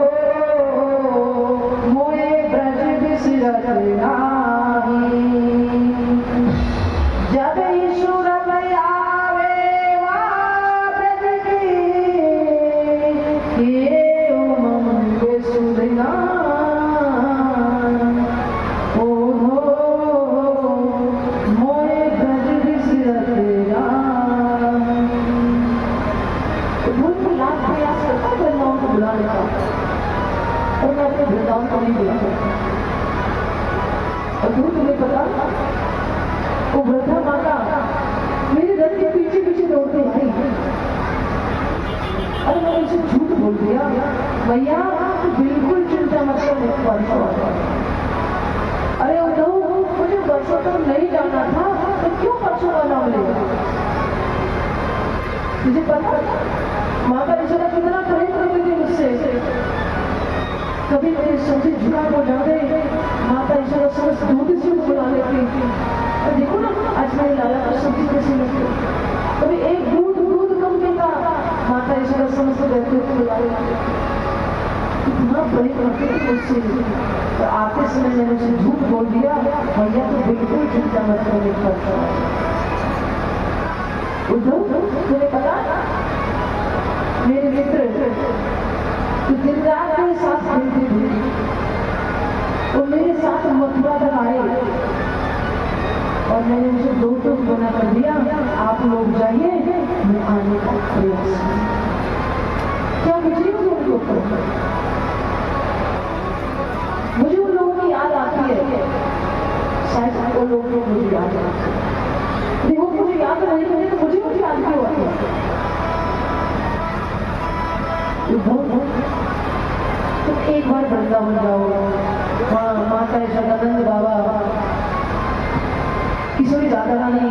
मोहे ब्रज बिसरत नाही, जब ईश्वर आवे वहाँ ब्रज की, ये उमंग सुधना, ओढ़ो मोहे ब्रज बिसरत नाही। उद्धव को लाख प्रयास करता है वृंदावन को बुलाने का, और मैं अपने वृंदावन को नहीं बुला सकता। और क्यों तुम्हें पता, वो वृद्धा माता मेरे घर के पीछे पीछे दौड़ती आई, अरे मैंने उसे झूठ बोल दिया, भैया बिल्कुल चिंता मत कर, मेरे पास आ जाओ। अरे उद्धव मुझे वर्षों तक नहीं जाना था, तो क्यों परसों का नाम लेगा? मुझे पता माता यशोदा कितना प्रेम करती थी मुझसे, कभी मेरे सबसे झुका हो जाते माता यशोदा समस्त दूध से बुला लेती थी। और देखो ना आज मेरे लाला को सब्जी कैसी लगती, कभी एक दूध कम देता, माता यशोदा समस्त व्यक्तियों को बुला लेती, इतना बड़ी करती थी मुझसे। तो आते समय मैंने उसे झूठ बोल दिया, भैया तो बिल्कुल चिंता मत करने का। उद्धव तुम्हें पता मेरे मित्र तो दिन रात मेरे साथ खेलते थे, वो मेरे साथ मथुरा तक आए और मैंने उसे दो टूक बना कर दिया, आप लोग जाइए मैं आने का प्रयास। क्या मुझे उनके ऊपर मुझे उन लोगों की याद आती है, शायद वो लोग मुझे याद आते हैं, वो मुझे याद नहीं है तो मुझे याद क्यों आती है? तुम एक बार वृंदावन जाओ, वहाँ माता यशोदानंद बाबा, किशोरी राधा रानी,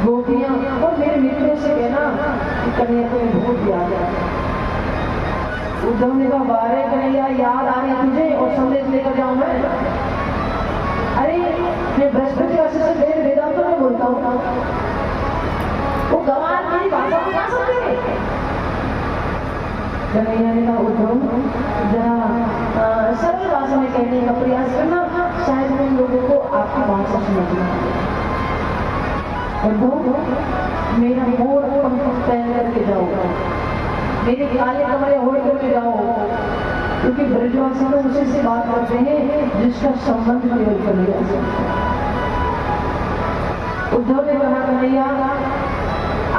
गोपियाँ और मेरे मित्रों से कहना कि कन्हैया को बहुत याद है। उद्धव ने कहा बारे कन्हैया याद आ रही तुझे और संदेश लेकर जाऊँ मैं? अरे मैं बृहस्पति से मेरे वेदांतों में बोलता हूँ, वो गंवार मेरी भाषा को क्या समझेंगे? कन्हैया ने कहा उद्धव जरा सरल भाषा में कहने का प्रयास करना, शायद उन लोगों को आपकी भाषा समझ में आए। उद्धव मेरा मोर पंख पहन करके जाओ, मेरे काले कमरे ओढ़ करके जाओ, क्योंकि ब्रजवासी तो उसी से बात करते हैं जिसका संबंध केवल कन्हैया से। उद्धव ने कहा कन्हैया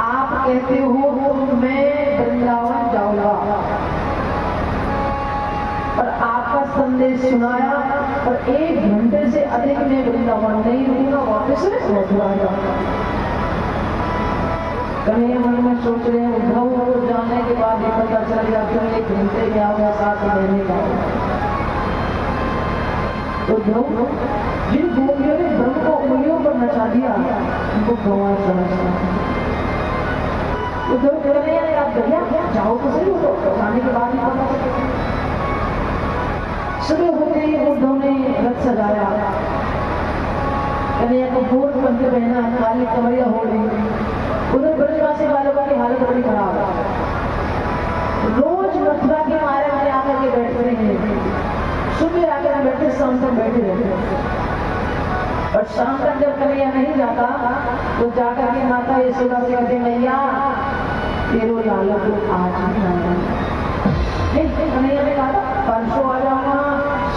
आप कहते हो तो मैं वृंदावन जाऊंगा, पर आपका संदेश सुनाया और 1 घंटे से अधिक में वृंदावन नहीं रहूंगा, वापस मथुरा जाऊंगा। कन्हैया मन में सोच रहे हैं उद्धव को जाने के बाद ये पता चल गया कि 1 घंटे में आऊंगा 7 महीने का। उद्धव जिन गोपियों ने ब्रह्म को उंगलियों पर नचा दिया उनको भगवान समझता है। उद्धव कन्हैया ने आप भैया जाओ तो सही, हो जाने के बाद ही पता चलेगा। सुबह होते ही उद्धव ने रथ सजाया, कन्हैया को गोद बंद पहना, काली कमरिया हो रही। उधर ब्रजवासी बालकों की हालत बड़ी खराब है, रोज मथुरा के मारे वाले आकर के बैठते हैं, सुबह आकर बैठे शाम तक बैठे रहते, और शाम तक जब कन्हैया नहीं जाता तो जाकर के माता यशोदा से कहते मैया तेरो लाला को आज नहीं आया। नहीं कन्हैया ने कहा परसों आ जाऊंगा,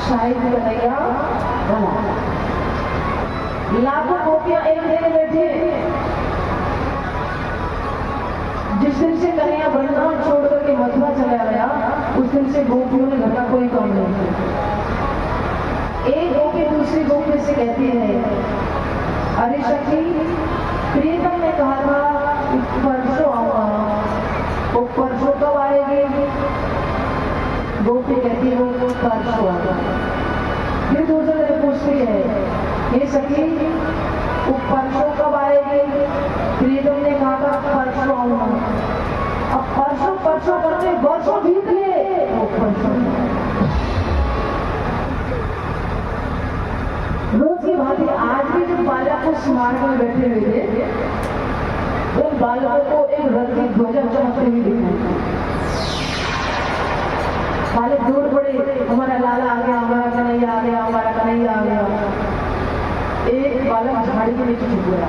शायद कन्हैया भला। लाखों गोपियां एक दिन बैठी। जिस दिन से कन्हैया वृंदावन छोड़ करके मथुरा चला गया उस दिन से गोपियों ने घर का कोई काम नहीं किया। एक गोपी दूसरी गोपी से कहती है अरे सखी प्रियतम ने कहा था परसों आऊंगा, वो परसों कब आएगी? गोपी कहती है वो परसों आएगा। फिर दूसरे ने पूछती है ये सखी वो परसों कब आएगी? प्रियतम ने कहा था परसों आऊंगा। अब परसों परसों करते वर्षों बीत गए, वो परसों रोज की भांति आज भी जब बालक को स्मारक में बैठे हुए थे उन बालकों को एक रथ की ध्वजा चमकते हुए दिखाई। बालक दौड़ पड़े, हमारा लाला आ गया, हमारा कन्हैया आ गया, हमारा कन्हैया आ गया। एक बालक झाड़ी के नीचे छुप गया,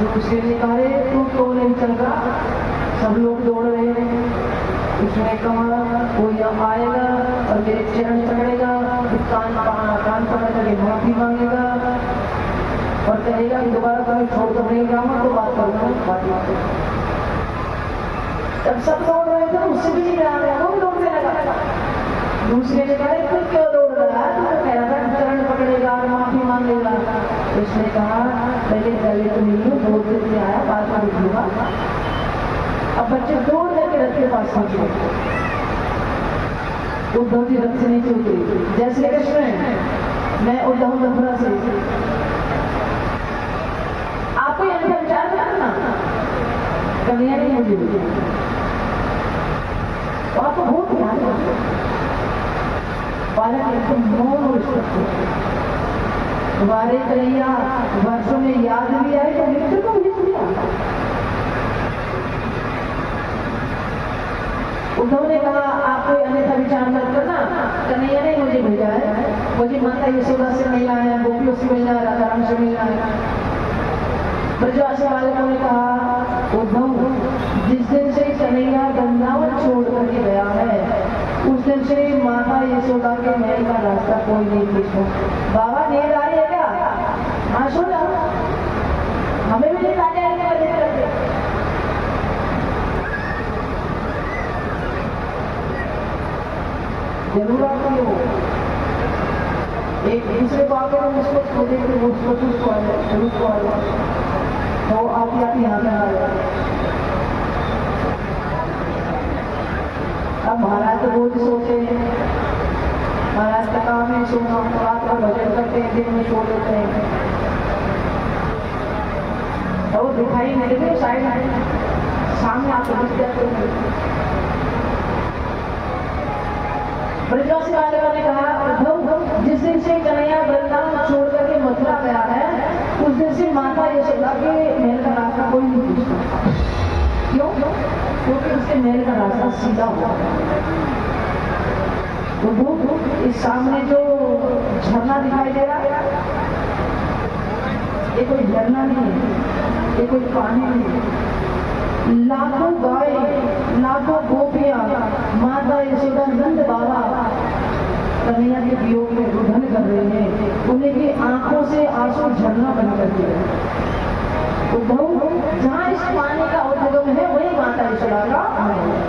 दूसरे ने कहा तू क्यों नहीं चल रहा? सब लोग दौड़ रहे हैं। उसने कहा कोई आएगा और मेरे चरण पकड़ेगा, कान पकड़ करके माफी मांगेगा और कहेगा कि दोबारा कभी छोड़ कर नहीं जाऊंगा तो बात करूंगा। जब सब दौड़ रहे थे उससे भी नहीं आ गया, वो भी दौड़ने लगा। दूसरे ने कहा तू क्यों दौड़ रहा है? तो कह रहा था चरण पकड़ेगा और माफी मांगेगा। उसने कहा पहले गले तो नहीं हूँ, दौड़ करके आया, बात में उठूंगा। अब बच्चे दौड़ करके रथ के पास पहुंचे। उद्धव जी रथ से नीचे उतरे, जय श्री कृष्ण, मैं उद्धव मथुरा से। आपको यहाँ पर विचार करना कन्हैया नहीं मुझे तो आपको बहुत ध्यान रखो। बालक एकदम मौन और तुम्हारे कन्हैया वर्षों में याद भी आए तो मित्र को भी दिया। उद्धव ने कहा आप कोई अन्यथा विचार मत करना, कन्हैया ने मुझे भेजा है, मुझे माता यशोदा से मिलना है, गोपियों से मिलना है, राधाराम से मिलना है। ब्रजवासी बालकों ने कहा उद्धव जिस दिन से कन्हैया वृंदावन छोड़ करके गया है उस दिन से माता यशोदा के महल का रास्ता कोई नहीं पूछा। बाबा नींद आ रही है क्या? हाँ सो जाओ, हमें भी नींद आ जाएगी मदद करके। जरूर आती हो, एक दूसरे को आकर हम उसको छोड़े थे, उसको आ जाए, उसको आ जाए तो आप यहाँ पे आ जाए। अब महाराज तो रोज सोते हैं, महाराज का काम है सोना, रात का भजन करते हैं, दिन में सो लेते हैं, और वो दिखाई नहीं देते, शायद सामने आपको दिख जाते हैं। ब्रजवासी बालकों ने कहा उद्धव जिस दिन से कन्हैया वृंदावन छोड़ करके मथुरा गया है उस दिन से माता यशोदा के महल का रास्ता कोई नहीं पूछता। क्यों? क्योंकि उसके महल का रास्ता सीधा हुआ। तो इस सामने जो झरना दिखाई दे रहा है ये कोई झरना नहीं है, ये कोई पानी नहीं है। लाखों गाय, लाखों गोपियां, माता यशोदा, नंद बाबा कन्हैया के वियोग में रुदन कर रहे हैं, उन्हीं की आंखों से आंसू झरना बन करके उद्धव जहाँ इस पानी का उद्गम है वही माता यशोदा का आगमन है।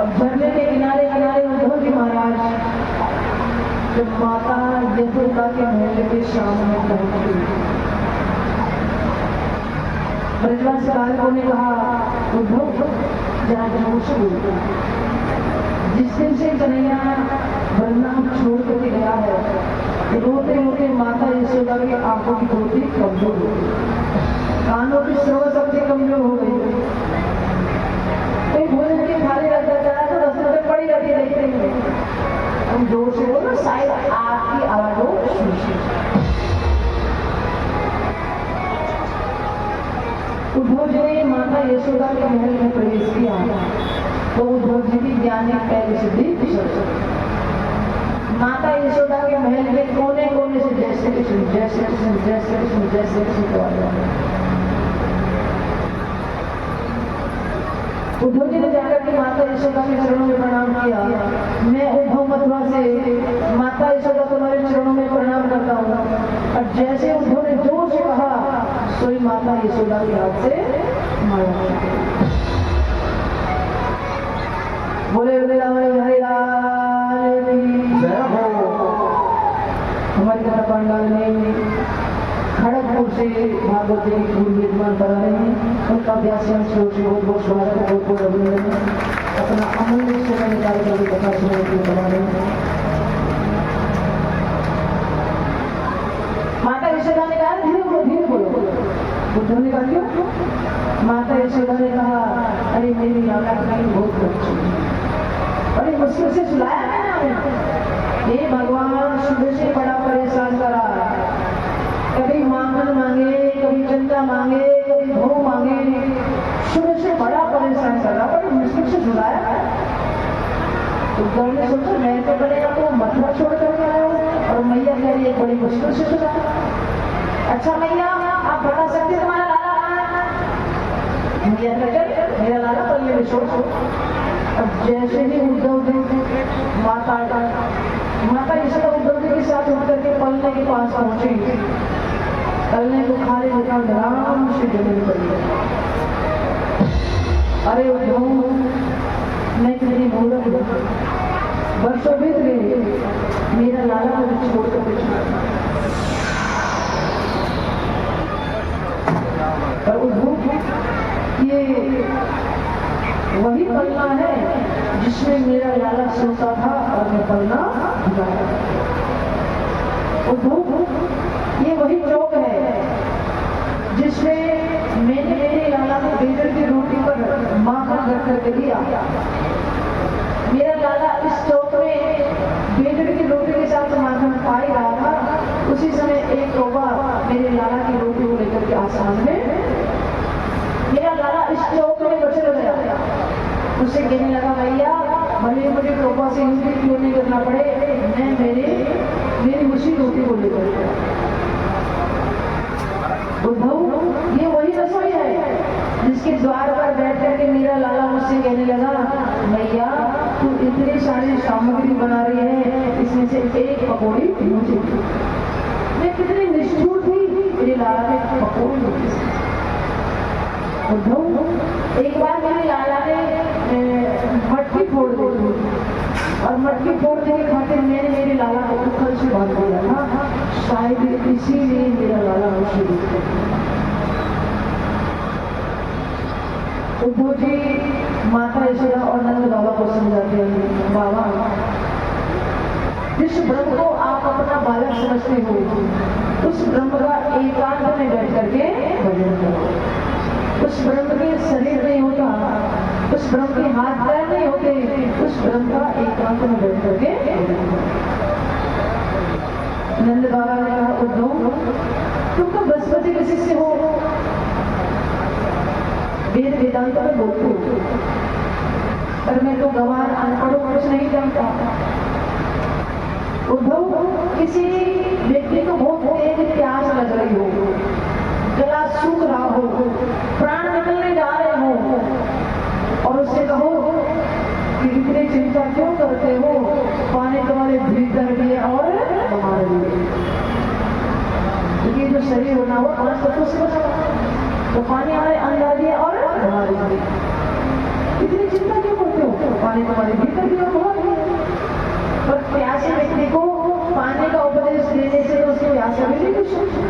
अब झरने के किनारे किनारे उद्धव जी महाराज जब माता यशोदा के महल के सामने पहुंचे, ब्रजवासी बालकों ने कहा उद्धव जरा जोर से बोलो, जिस दिन से कन्हैया वृंदावन छोड़ करके गया है रोते रोते माता यशोदा की आंखों की ज्योति कमजोर हो गई, कानों की श्रवण शक्ति कमजोर हो गई, कोई भोजन की थाली रख देता है तो 10 मिनट पड़ी रहती है देखते हुए। हम जोर से बोलो शायद आपकी आवाज हो उद्धव जी ने माता यशोदा के महल में प्रवेश किया तो उद्धव जी की ज्ञानी पहले सिद्धि माता यशोदा के महल के कोने कोने से जय श्री कृष्ण जय श्री कृष्ण जय श्री कृष्ण जय श्री कृष्ण की आवाज आ रही। उद्धव जी ने जाकर के माता यशोदा के चरणों में प्रणाम किया, मैं उद्धव मथुरा से माता यशोदा तुम्हारे चरणों में प्रणाम करता हूँ। और जैसे उद्धव ने जोर से कहा सोई माता यशोदा के हाथ से मारा। बोले हरे लाल जय हो। हमारी कथा पंडाल में खड़गपुर से भागवत जी की पूर्व विद्वान करा रहे हैं, उनका व्याख्यान से बहुत बहुत स्वागत है, बहुत बहुत अभिनंदन। अपना अमूल्य समय निकाल कर कथा सुनने के लिए बना रहे हैं। माता यशोदा ने कहा धीरे बोलो। बुद्ध ने कहा क्यों? माता यशोदा ने कहा अरे मेरी लाला कहीं बहुत अच्छी, बड़ी मुश्किल से सुलाया है ना, ये भगवान सुबह से बड़ा परेशान करा, कभी मांगन मांगे, कभी चंदा मांगे, कभी भोग मांगे, सुबह से बड़ा परेशान करा, बड़ी मुश्किल से सुलाया। तो उद्धव ने सोचा मैं तो बड़े आपको मथुरा छोड़ कर आया हूँ और मैया कह रही है बड़ी मुश्किल से सुलाया। अच्छा मैया आप बता सकते तुम्हारा लाला कहाँ है? मैया कहते मेरा लाला तो ये छोड़। अब जैसे ही उद्धव जी माता यशोदा उद्धव जी के साथ उठकर के पलने के पास पहुंची, पलने को खाली निकाल आराम से जमीन पर लिया। अरे उद्धव मैं कितनी मूर्ख हूँ, वर्षों बीत गए, मेरा लाला मुझे छोड़कर के चला। पर उद्धव ये वही पलना है जिसमें मेरा लाला सोता था और मैं पलना भिगाया। उद्धव ये वही चौक है जिसमें मैंने मेरे लाला को बेदर की रोटी पर माखन रख करके दिया। मेरा लाला इस चौक में बेदर की रोटी के साथ माखन पा ही रहा था, उसी समय एक कौवा मेरे लाला की रोटी को लेकर के आसमान में, मेरा लाला इस चौक में बचल गया। उससे कहने लगा भैया भले मुझे टोपा से युद्ध क्यों नहीं करना पड़े, मैं मेरी उसी रोटी को लेकर उद्धव ये वही रसोई है जिसके द्वार पर बैठ करके मेरा लाला मुझसे कहने लगा भैया तू इतनी सारी सामग्री बना रही है, इसमें से एक पकौड़ी मुझे। मैं कितनी निष्ठुर थी, मेरे लाला ने पकौड़ी मुझे। उद्धव एक बार मेरे लाला ने मटकी फोड़ दी और मटकी फोड़ने के खातिर मैंने मेरे लाला को उखल से बांध दिया था, शायद इसीलिए मेरा लाला मुझे दिखता। उद्धव जी माता यशोदा और नंद बाबा को समझाते हैं बाबा जिस ब्रह्म को आप अपना बालक समझते हो उस ब्रह्म का एकांत में बैठ करके भजन करो। उस ब्रह्म के शरीर नहीं होता, उस ब्रह्म के हाथ पैर नहीं होते, उस ब्रह्म का एकांत में बैठ करके। नंद बाबा ने कहा उद्धव तुम तो बृहस्पति के शिष्य हो, वेद वेदांत में बोलते हो, पर मैं तो गवार अनपढ़ कुछ नहीं जानता। उद्धव किसी व्यक्ति को बहुत तेज प्यास लग रही हो, गला सूख रहा हो, प्राण निकलने जा रहे हो और उससे कहो कि इतने चिंता क्यों करते हो? पानी तुम्हारे भीतर भी है और हमारे लिए। ये जो शरीर बना हुआ 5 तत्वों से बना हुआ, तो पानी हमारे अंदर भी है और हमारे लिए। इतनी चिंता क्यों करते हो? पानी तुम्हारे भीतर भी और बाहर भी है। पर प्यासे व्यक्ति को पानी का उपदेश देने से तो उसकी प्यास कभी नहीं बुझ सकती।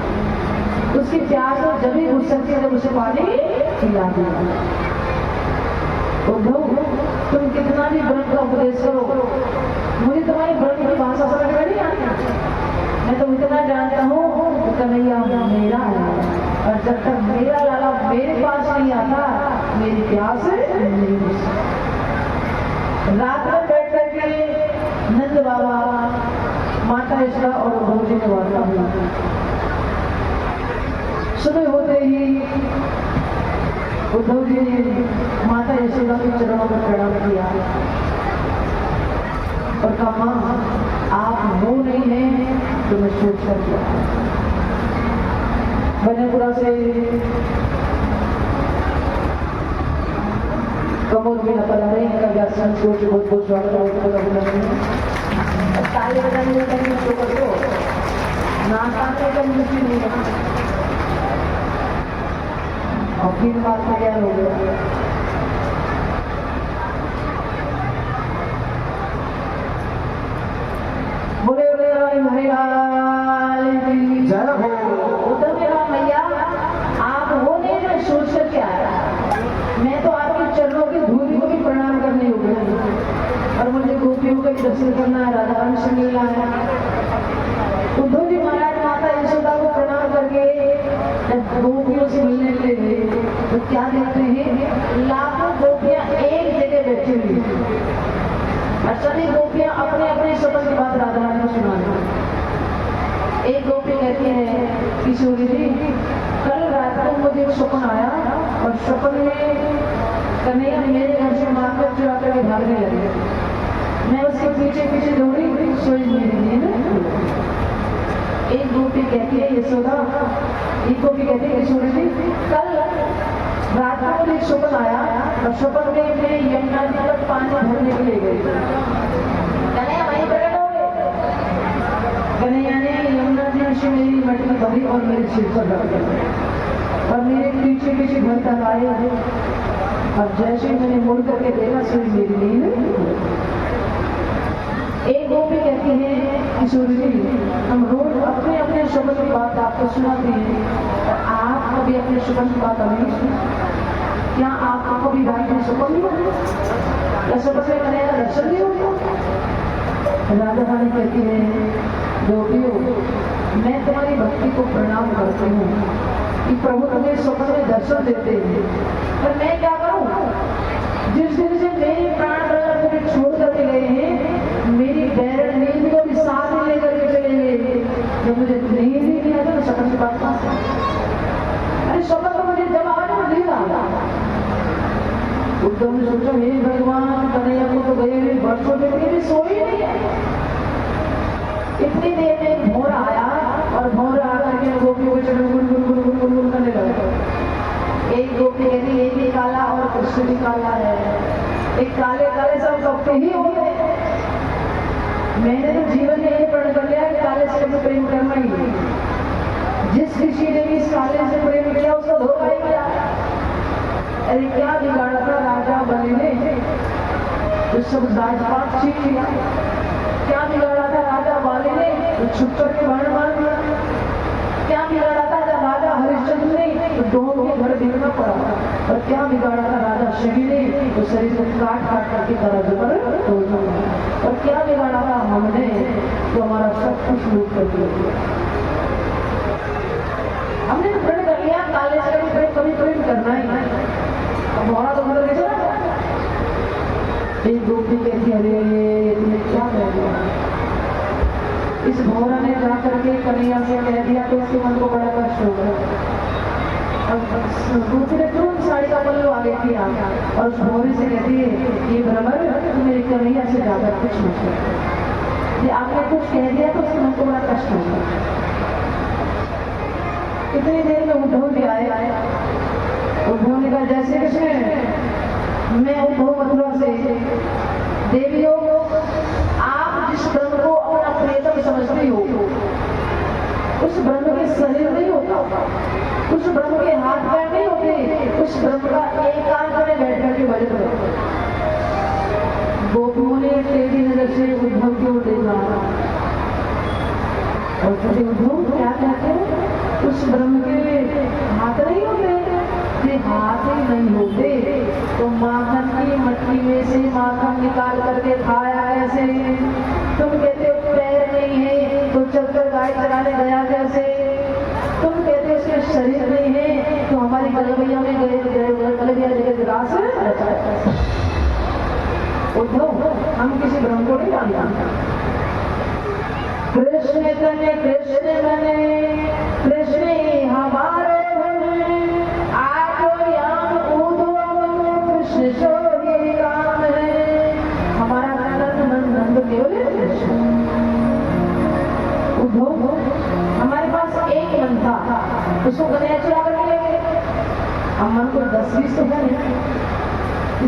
उसकी प्यास तो जब ही बुझ सकती है जब उसे पानी पिला दिया। उद्धव, तुम कितना भी ब्रह्म का उपदेश करो, मुझे तुम्हारी ब्रह्म की भाषा समझ में नहीं आती। मैं तो इतना जानता हूँ कन्हैया मेरा है, और जब तक मेरा लाला मेरे पास नहीं आता मेरी प्यास नहीं बुझती। रात में बैठ करके नंद बाबा, माता यशोदा और उद्धव जी ने वार्ता हुई। सुबह होते ही उद्धव जी ने माता यशोदा के चरणों में प्रणाम किया और कहा, मां आप वो नहीं है तो मैं सोच कर किया। बनेपुरा से कमोद में नकल आ रहे हैं, इनका संस्कृत से बहुत बहुत स्वागत है। ताली बजाने में कहीं शो कर दो, नाचाने का मुझे नहीं है। और फिर बात तैयार हो गया। बोले बोले राम हरिलाल की जय हो। उधर मेरा मैया आप वो नहीं मैं सोच कर क्या आया, मैं तो आपके चरणों की धूल को भी प्रणाम करने हो गया। और मुझे गोपियों का दर्शन करना है, राधा रानी से मिलना है। उद्धव जी महाराज माता यशोदा को प्रणाम करके जब गोपियों से मिलने के लिए गए तो क्या देखते हैं, लाखों गोपियां एक जगह बैठी हुई और सभी गोपियां अपने अपने स्वप्न की बात राधा रानी को सुनाती। एक गोपी कहती है, किशोरी जी कल रात को मुझे एक स्वप्न आया और स्वप्न में कन्हैया मेरे घर से मारकर चुरा कर भागने लगे। मैं उसके पीछे पीछे दौड़ी, सोई मेरी नींद। एक गोपी कहती है यशोदा, एक गोपी कहती है यशोदा जी कल रात को मुझे एक स्वप्न आया और स्वप्न में मैं यमुना जी पर पानी भरने के लिए गई। कन्हैया वहीं प्रकट हो गए। कन्हैया ने यमुना जी से मेरी मटकी भरी और मेरे सिर पर रख दिया और मेरे पीछे पीछे घर तक आए। और जैसे मैंने मुड़ करके देखा सिर मेरी नींद। एक गोपी कहती है किशोरी जी हम रोज अपने अपने स्वप्न की बात आपको सुनाते हैं और आप कभी अपने स्वप्न की बात हमें नहीं सुनी। क्या आपको कभी रात में स्वप्न नहीं होता या स्वप्न में कन्हैया दर्शन नहीं होता? राधा रानी कहती है गोपियों मैं तुम्हारी भक्ति को प्रणाम करती हूँ कि प्रभु तुम्हें स्वप्न में दर्शन देते हैं, पर मैं क्या करूँ? जिस दिन से मेरे प्राण मुझे छोड़ करके गए हैं मेरी गैर नींद को भी साथ में लेकर के चले गए। जब मुझे नींद ही नहीं आता तो स्वप्न की बात कहाँ से? अरे स्वप्न तो मुझे जब आज में नहीं आता। उद्धव ने सोचा हे भगवान कन्हैया को तो गए हुए वर्षों में भी सोई नहीं है। इतनी देर में भोर आया और भोर आकर के गोपियों के चरण गुन गुन गुन गुन गुन गुन करने लगा। एक गोपी कहती एक ही काला और कृष्ण भी काला है, एक काले काले सब कपड़े ही हो गए। मैंने तो जीवन में यही प्रण कर लिया कि काले से कभी प्रेम करना ही नहीं। जिस किसी ने भी इस काले से प्रेम किया उसको धोखा ही किया। अरे क्या बिगाड़ा था राजा बने ने तो सब राजपाट छीन लिया। क्या बिगाड़ा था राजा बाले ने तो छुप कर के बाण मार दिया। क्या बिगाड़ा था राजा हरिश्चंद्र ने तो दोनों के घर देखना पड़ा। और क्या बिगाड़ा था राजा शनि ने तो शरीर को काट काट करके दरवाजे पर तोड़ना पड़ा। और क्या बिगाड़ा था हमने तो हमारा सब कुछ लूट कर दिया। हमने तो प्रण कर लिया काले से कभी प्रेम करना ही नहीं। अब हमारा तो मतलब कैसे ना एक गोपी कहती अरे तुम्हें क्या कह दिया? इस भौरा ने जा करके कन्हैया से कह दिया तो उसके मन को बड़ा कष्ट हो गया। गोपी ने तुरंत साड़ी का पल्लू आगे किया और उस भौरे से कहती है ये भ्रमर तुम मेरे कन्हैया से ज्यादा कुछ मत करो। ये आपने कुछ कह दिया तो उसके मन को बड़ा कष्ट हो गया। इतनी देर में उद्धव भी आए। उद्धव ने कहा जैसे कृष्ण मैं उद्धव मथुरा से देवियों, आप जिस ब्रह्म को अपना प्रियतम समझते हो, उस ब्रह्म के शरीर नहीं होता, उस ब्रह्म के हाथ पैर नहीं होते, उस ब्रह्म का एकांत में बैठ करके भजन करो। गोपियों ने टेढ़ी नजर से उद्धव की ओर देखा और कहते उद्धव क्या कहते हैं, उस ब्रह्म के हाथ नहीं होते, ये हाथ ही नहीं होते तो माखन की मट्टी में से माखन निकाल करके खाया कैसे? तुम कहते हो पैर नहीं है तो चलकर गाय चराने गया कैसे? तुम कहते हो उसके शरीर नहीं है तो हमारी गलबैया में गलबैया जगह ग्रास है। उद्धव, हम किसी ब्रह्म को नहीं जानते। कृष्ण तने कृष्ण बने, कृष्ण ही हमारे बने, आजो याम उद्धव कृष्ण सोई काम है। हमारा नंद केवल कृष्ण। उद्धव, हमारे पास एक मन था, उसको गले चला करके ले गए। हम मन को 10-20 तो है,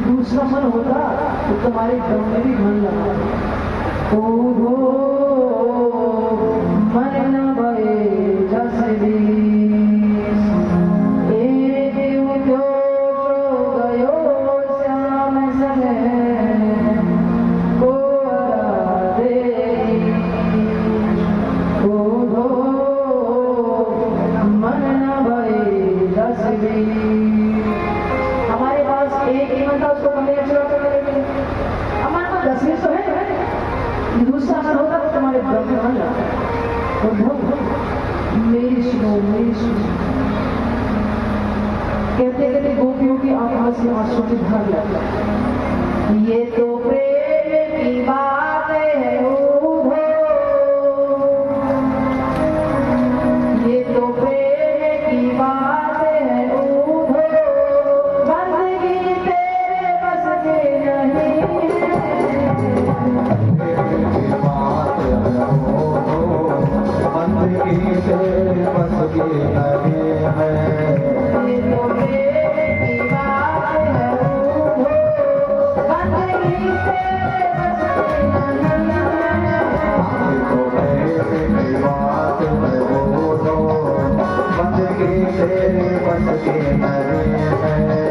दूसरा मन होता तो तुम्हारे ब्रह्म में भी मन लगा। ओहो मन न भये जस बीस, एक उद्योग गयो श्याम सने, को दे ओहो मन न भये जस बीस। हमारे पास एक ही मन था, उसको कमरे चुरा कर लेंगे। हमारे पास 10 तो है, दूसरा मन होता तो तुम्हारे ब्रह्म में मन लगता। मेरी सुनो, मेरी सुनो, कहते कहते गोपियों की आंखों से आंसू की धार लगा। ये तो प्रेम की बात है उद्धव, ये तो प्रेम की बात है उद्धव, बंदगी तेरे बस की नहीं बंदगी तेरे बस की नहीं है। ये तो प्रेम की बात है उद्धव, बंदगी तेरे बस की नहीं है। तो प्रेम की बात है वो तो, बंदगी तेरे बस की नहीं है।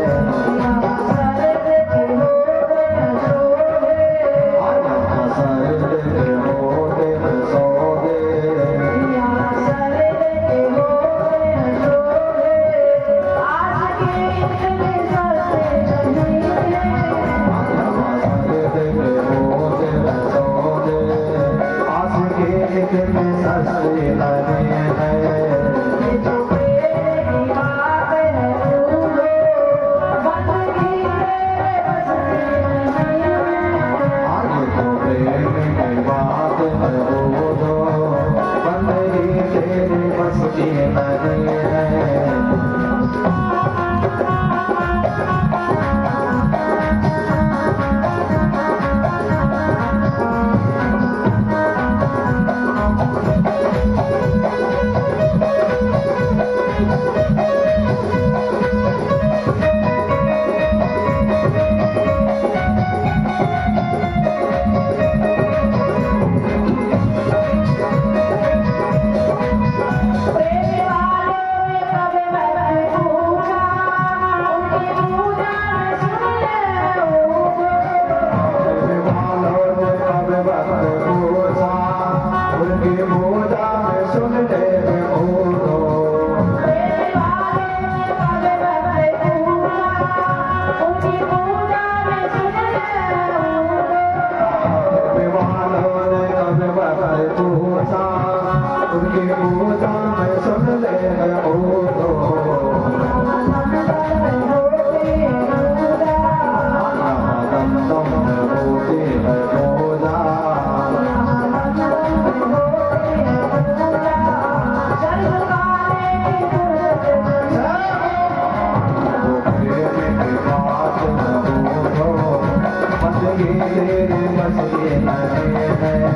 तेरे बस की नहीं है।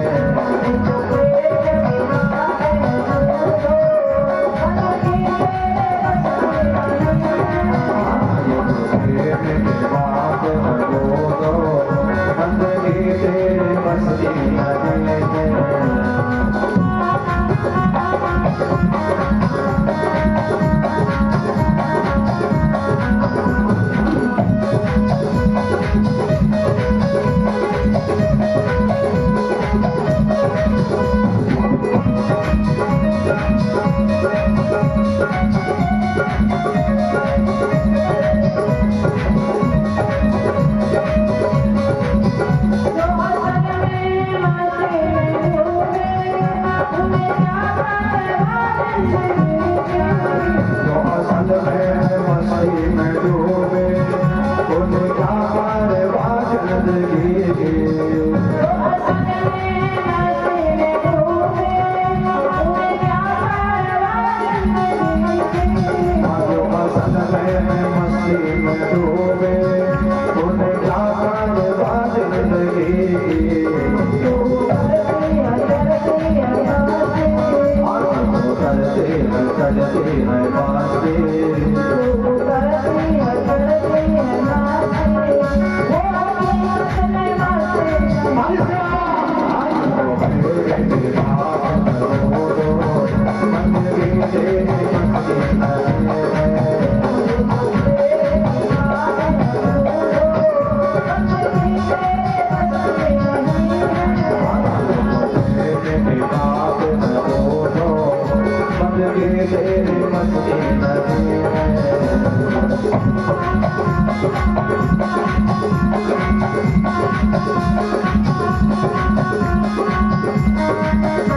Thank you.